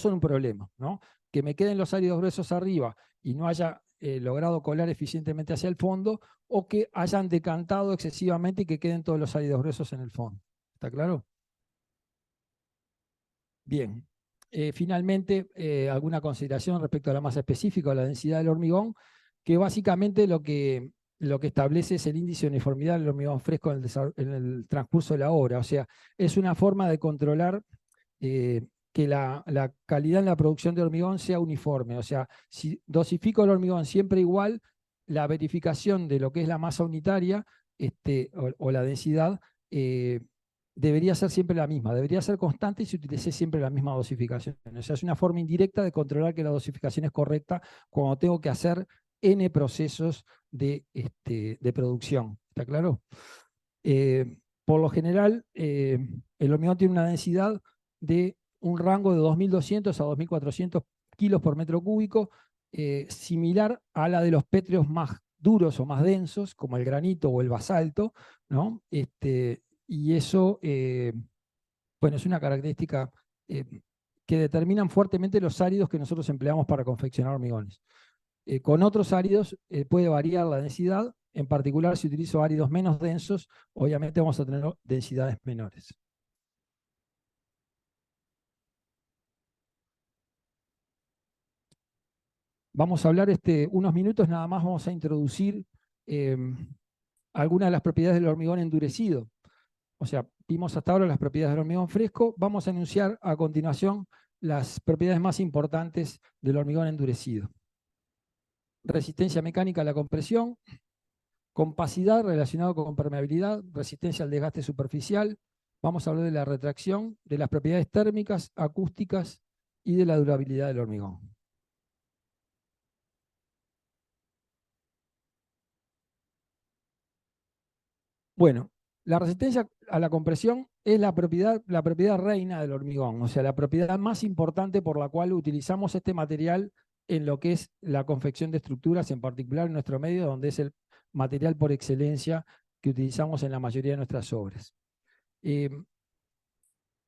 son un problema, ¿no? Que me queden los áridos gruesos arriba y no haya logrado colar eficientemente hacia el fondo, o que hayan decantado excesivamente y que queden todos los áridos gruesos en el fondo. ¿Está claro? Bien. Finalmente, alguna consideración respecto a la masa específica o la densidad del hormigón, que básicamente lo que establece es el índice de uniformidad del hormigón fresco en el transcurso de la obra. O sea, es una forma de controlar que la calidad en la producción de hormigón sea uniforme. O sea, si dosifico el hormigón siempre igual, la verificación de lo que es la masa unitaria o la densidad debería ser siempre la misma, debería ser constante y se utilice siempre la misma dosificación. O sea, es una forma indirecta de controlar que la dosificación es correcta cuando tengo que hacer N procesos de producción. ¿Está claro? Por lo general, el hormigón tiene una densidad de un rango de 2.200 a 2.400 kilos por metro cúbico, similar a la de los pétreos más duros o más densos, como el granito o el basalto, ¿no? Y eso, bueno, es una característica eh, que determinan fuertemente los áridos que nosotros empleamos para confeccionar hormigones. Con otros áridos puede variar la densidad, en particular si utilizo áridos menos densos, obviamente vamos a tener densidades menores. Vamos a hablar unos minutos nada más, vamos a introducir algunas de las propiedades del hormigón endurecido. O sea, vimos hasta ahora las propiedades del hormigón fresco, vamos a enunciar a continuación las propiedades más importantes del hormigón endurecido. Resistencia mecánica a la compresión, compacidad relacionado con permeabilidad, resistencia al desgaste superficial. Vamos a hablar de la retracción, de las propiedades térmicas, acústicas y de la durabilidad del hormigón. Bueno, la resistencia a la compresión es la propiedad reina del hormigón, o sea, la propiedad más importante por la cual utilizamos este material en lo que es la confección de estructuras, en particular en nuestro medio, donde es el material por excelencia que utilizamos en la mayoría de nuestras obras.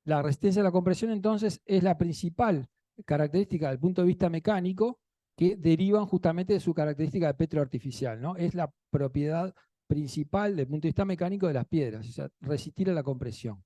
La resistencia a la compresión, entonces, es la principal característica desde el punto de vista mecánico que derivan justamente de su característica de petro artificial, ¿no? Es la propiedad principal desde el punto de vista mecánico de las piedras, o sea, resistir a la compresión.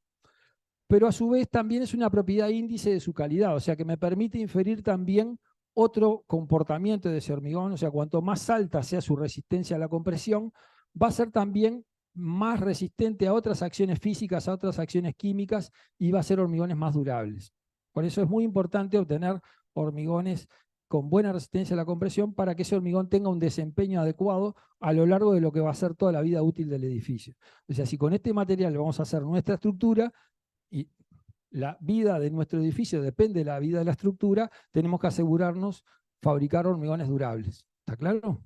Pero a su vez también es una propiedad índice de su calidad, o sea, que me permite inferir también otro comportamiento de ese hormigón, o sea, cuanto más alta sea su resistencia a la compresión, va a ser también más resistente a otras acciones físicas, a otras acciones químicas, y va a ser hormigones más durables. Por eso es muy importante obtener hormigones con buena resistencia a la compresión para que ese hormigón tenga un desempeño adecuado a lo largo de lo que va a ser toda la vida útil del edificio. O sea, si con este material vamos a hacer nuestra estructura, y la vida de nuestro edificio depende de la vida de la estructura, tenemos que asegurarnos fabricar hormigones durables. ¿Está claro?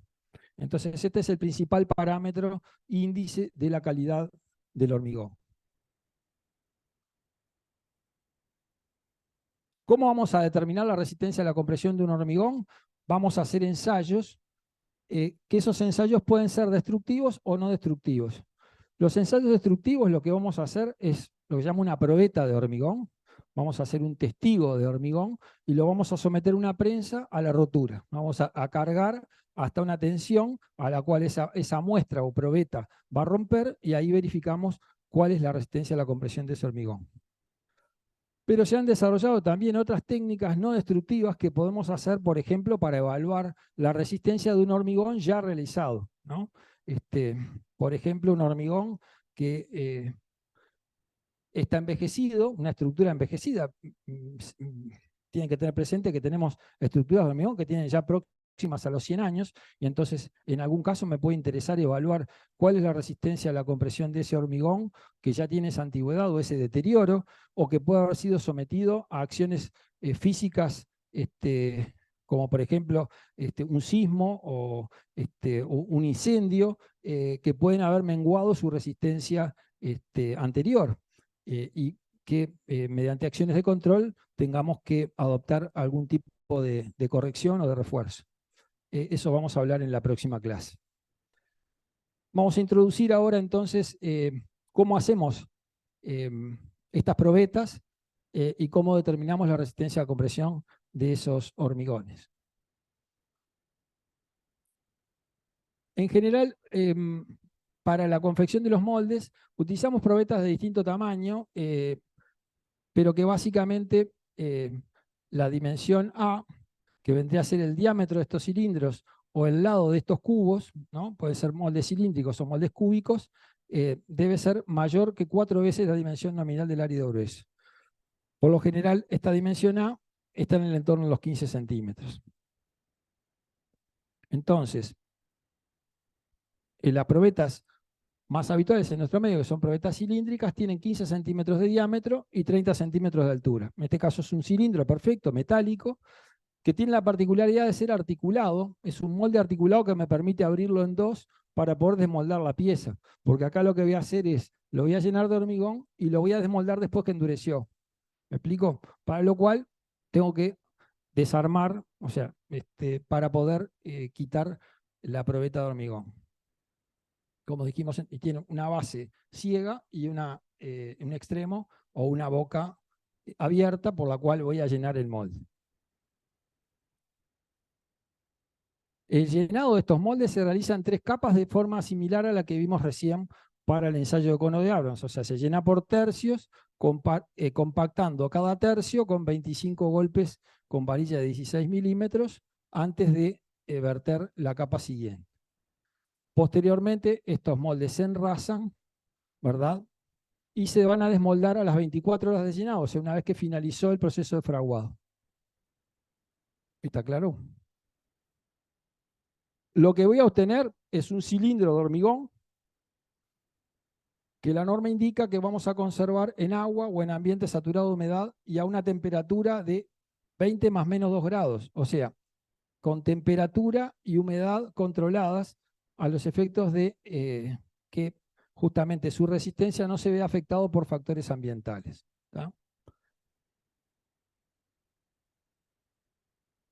Entonces, este es el principal parámetro índice de la calidad del hormigón. ¿Cómo vamos a determinar la resistencia a la compresión de un hormigón? Vamos a hacer ensayos, que esos ensayos pueden ser destructivos o no destructivos. Los ensayos destructivos, lo que vamos a hacer es lo que se llama una probeta de hormigón. Vamos a hacer un testigo de hormigón y lo vamos a someter a una prensa a la rotura. Vamos a cargar hasta una tensión a la cual esa muestra o probeta va a romper, y ahí verificamos cuál es la resistencia a la compresión de ese hormigón. Pero se han desarrollado también otras técnicas no destructivas que podemos hacer, por ejemplo, para evaluar la resistencia de un hormigón ya realizado, ¿no? Por ejemplo, un hormigón que está envejecido, una estructura envejecida. Tienen que tener presente que tenemos estructuras de hormigón que tienen ya próximas a los 100 años, y entonces en algún caso me puede interesar evaluar cuál es la resistencia a la compresión de ese hormigón que ya tiene esa antigüedad o ese deterioro, o que puede haber sido sometido a acciones físicas, como por ejemplo un sismo o un incendio, que pueden haber menguado su resistencia anterior. Y que mediante acciones de control tengamos que adoptar algún tipo de corrección o de refuerzo. Eso vamos a hablar en la próxima clase. Vamos a introducir ahora entonces cómo hacemos estas probetas y cómo determinamos la resistencia a compresión de esos hormigones. En general, para la confección de los moldes utilizamos probetas de distinto tamaño, pero que básicamente la dimensión A, que vendría a ser el diámetro de estos cilindros o el lado de estos cubos, ¿no? Puede ser moldes cilíndricos o moldes cúbicos, debe ser mayor que 4 veces la dimensión nominal del árido grueso. Por lo general, esta dimensión A está en el entorno de los 15 centímetros. Entonces, las probetas más habituales en nuestro medio, que son probetas cilíndricas, tienen 15 centímetros de diámetro y 30 centímetros de altura. En este caso es un cilindro perfecto, metálico, que tiene la particularidad de ser articulado. Es un molde articulado que me permite abrirlo en dos para poder desmoldar la pieza. Porque acá lo que voy a hacer es, lo voy a llenar de hormigón y lo voy a desmoldar después que endureció. ¿Me explico? Para lo cual tengo que desarmar, o sea, para poder quitar la probeta de hormigón. Como dijimos, y tiene una base ciega y un extremo o una boca abierta por la cual voy a llenar el molde. El llenado de estos moldes se realiza en 3 capas de forma similar a la que vimos recién para el ensayo de cono de Abrams. O sea, se llena por tercios, compactando cada tercio con 25 golpes con varilla de 16 milímetros antes de verter la capa siguiente. Posteriormente, estos moldes se enrasan, ¿verdad? Y se van a desmoldar a las 24 horas de llenado, o sea, una vez que finalizó el proceso de fraguado. ¿Está claro? Lo que voy a obtener es un cilindro de hormigón que la norma indica que vamos a conservar en agua o en ambiente saturado de humedad y a una temperatura de 20 más menos 2 grados, o sea, con temperatura y humedad controladas a los efectos de que justamente su resistencia no se vea afectado por factores ambientales. ¿Tá?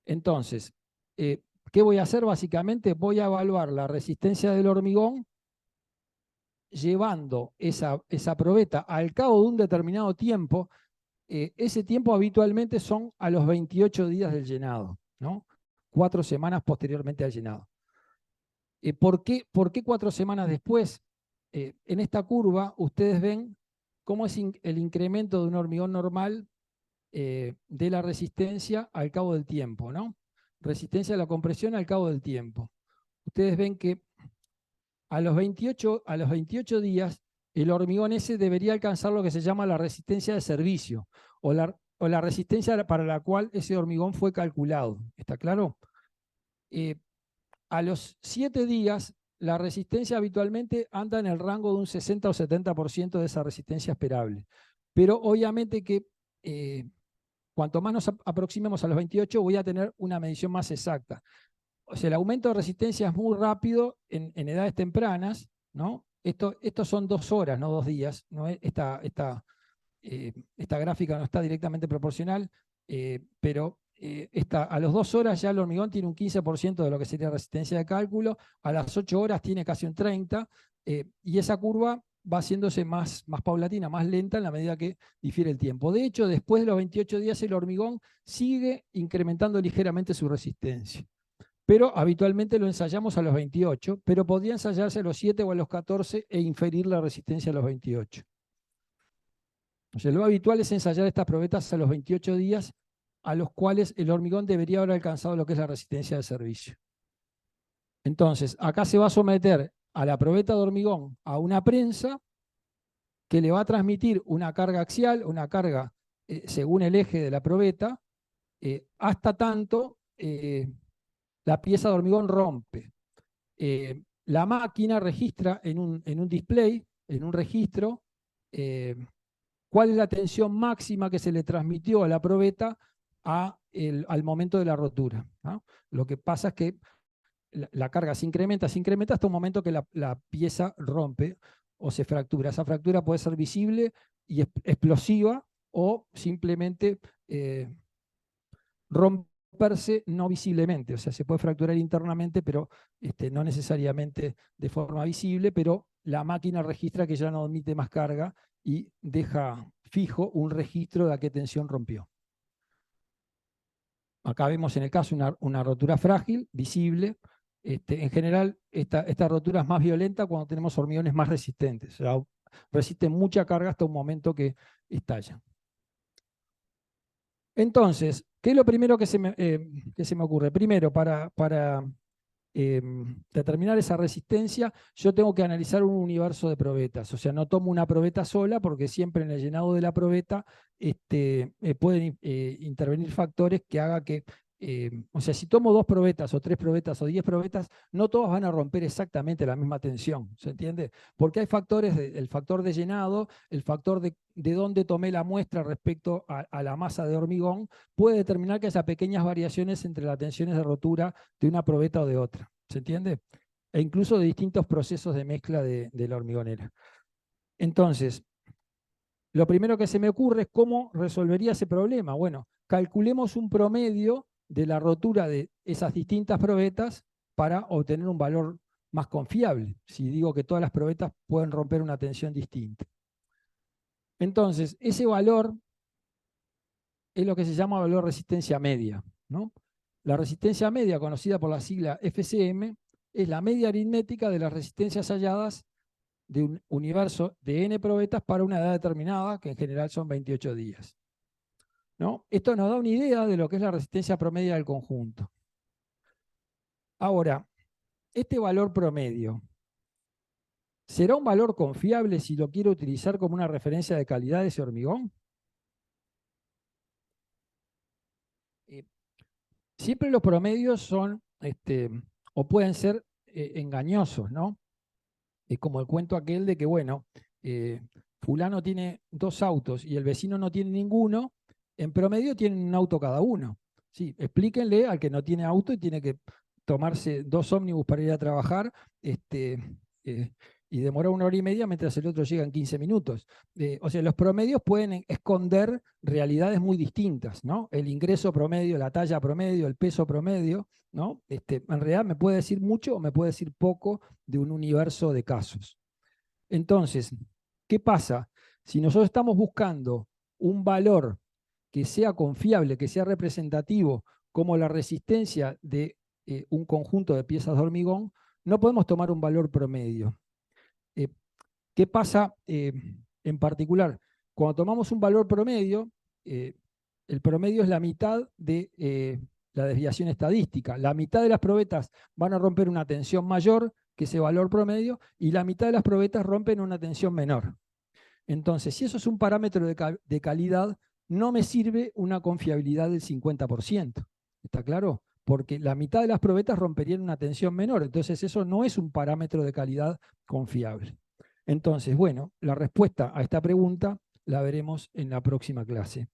Entonces, ¿qué voy a hacer? Básicamente voy a evaluar la resistencia del hormigón llevando esa probeta al cabo de un determinado tiempo. Ese tiempo habitualmente son a los 28 días del llenado, ¿no? 4 semanas posteriormente al llenado. ¿Por qué 4 semanas después? En esta curva ustedes ven cómo es el incremento de un hormigón normal de la resistencia al cabo del tiempo, ¿no? Resistencia a la compresión al cabo del tiempo. Ustedes ven que a los 28 días el hormigón ese debería alcanzar lo que se llama la resistencia de servicio o la resistencia para la cual ese hormigón fue calculado. ¿Está claro? A los 7 días la resistencia habitualmente anda en el rango de un 60 o 70% de esa resistencia esperable. Pero obviamente que cuanto más nos aproximemos a los 28 voy a tener una medición más exacta. O sea, el aumento de resistencia es muy rápido en edades tempranas, ¿no? Estos son 2 horas, no 2 días. ¿No? Esta gráfica no está directamente proporcional, pero a las 2 horas ya el hormigón tiene un 15% de lo que sería resistencia de cálculo, a las 8 horas tiene casi un 30%, y esa curva va haciéndose más paulatina, más lenta en la medida que difiere el tiempo. De hecho, después de los 28 días el hormigón sigue incrementando ligeramente su resistencia. Pero habitualmente lo ensayamos a los 28, pero podría ensayarse a los 7 o a los 14 e inferir la resistencia a los 28. O sea, lo habitual es ensayar estas probetas a los 28 días, a los cuales el hormigón debería haber alcanzado lo que es la resistencia de servicio. Entonces, acá se va a someter a la probeta de hormigón a una prensa que le va a transmitir una carga axial, una carga según el eje de la probeta, hasta tanto la pieza de hormigón rompe. La máquina registra en un display, en un registro, cuál es la tensión máxima que se le transmitió a la probeta al momento de la rotura, ¿no? Lo que pasa es que la carga se incrementa hasta un momento que la pieza rompe o se fractura. Esa fractura puede ser visible y explosiva o simplemente romperse no visiblemente. O sea, se puede fracturar internamente, pero no necesariamente de forma visible, pero la máquina registra que ya no admite más carga y deja fijo un registro de a qué tensión rompió. Acá vemos en el caso una rotura frágil, visible. En general, esta rotura es más violenta cuando tenemos hormigones más resistentes. O sea, resisten mucha carga hasta un momento que estalla. Entonces, ¿qué es lo primero que se me ocurre? Primero, para determinar esa resistencia, yo tengo que analizar un universo de probetas. O sea, no tomo una probeta sola porque siempre en el llenado de la probeta pueden intervenir factores que haga que, o sea, si tomo 2 probetas o 3 probetas o 10 probetas, no todas van a romper exactamente la misma tensión, ¿se entiende? Porque hay factores, el factor de llenado, el factor de dónde tomé la muestra respecto a la masa de hormigón, puede determinar que haya pequeñas variaciones entre las tensiones de rotura de una probeta o de otra. ¿Se entiende? E incluso de distintos procesos de mezcla de la hormigonera. Entonces, lo primero que se me ocurre es cómo resolvería ese problema. Bueno, calculemos un promedio de la rotura de esas distintas probetas para obtener un valor más confiable, si digo que todas las probetas pueden romper una tensión distinta. Entonces, ese valor es lo que se llama valor de resistencia media, ¿no? La resistencia media, conocida por la sigla FCM, es la media aritmética de las resistencias halladas de un universo de n probetas para una edad determinada, que en general son 28 días, ¿no? Esto nos da una idea de lo que es la resistencia promedia del conjunto. Ahora, este valor promedio, ¿será un valor confiable si lo quiero utilizar como una referencia de calidad de ese hormigón? Siempre los promedios son, o pueden ser engañosos, ¿no? Es como el cuento aquel de que, bueno, fulano tiene 2 autos y el vecino no tiene ninguno, en promedio tienen un auto cada uno. Sí, explíquenle al que no tiene auto y tiene que tomarse 2 ómnibus para ir a trabajar, eh, y demora 1 hora y media mientras el otro llega en 15 minutos. O sea, los promedios pueden esconder realidades muy distintas, ¿no? El ingreso promedio, la talla promedio, el peso promedio, ¿no? En realidad me puede decir mucho o me puede decir poco de un universo de casos. Entonces, ¿qué pasa? Si nosotros estamos buscando un valor que sea confiable, que sea representativo, como la resistencia de un conjunto de piezas de hormigón, no podemos tomar un valor promedio. ¿Qué pasa en particular? Cuando tomamos un valor promedio, el promedio es la mitad de la desviación estadística. La mitad de las probetas van a romper una tensión mayor que ese valor promedio y la mitad de las probetas rompen una tensión menor. Entonces, si eso es un parámetro de calidad, no me sirve una confiabilidad del 50%. ¿Está claro? Porque la mitad de las probetas romperían una tensión menor. Entonces, eso no es un parámetro de calidad confiable. Entonces, bueno, la respuesta a esta pregunta la veremos en la próxima clase.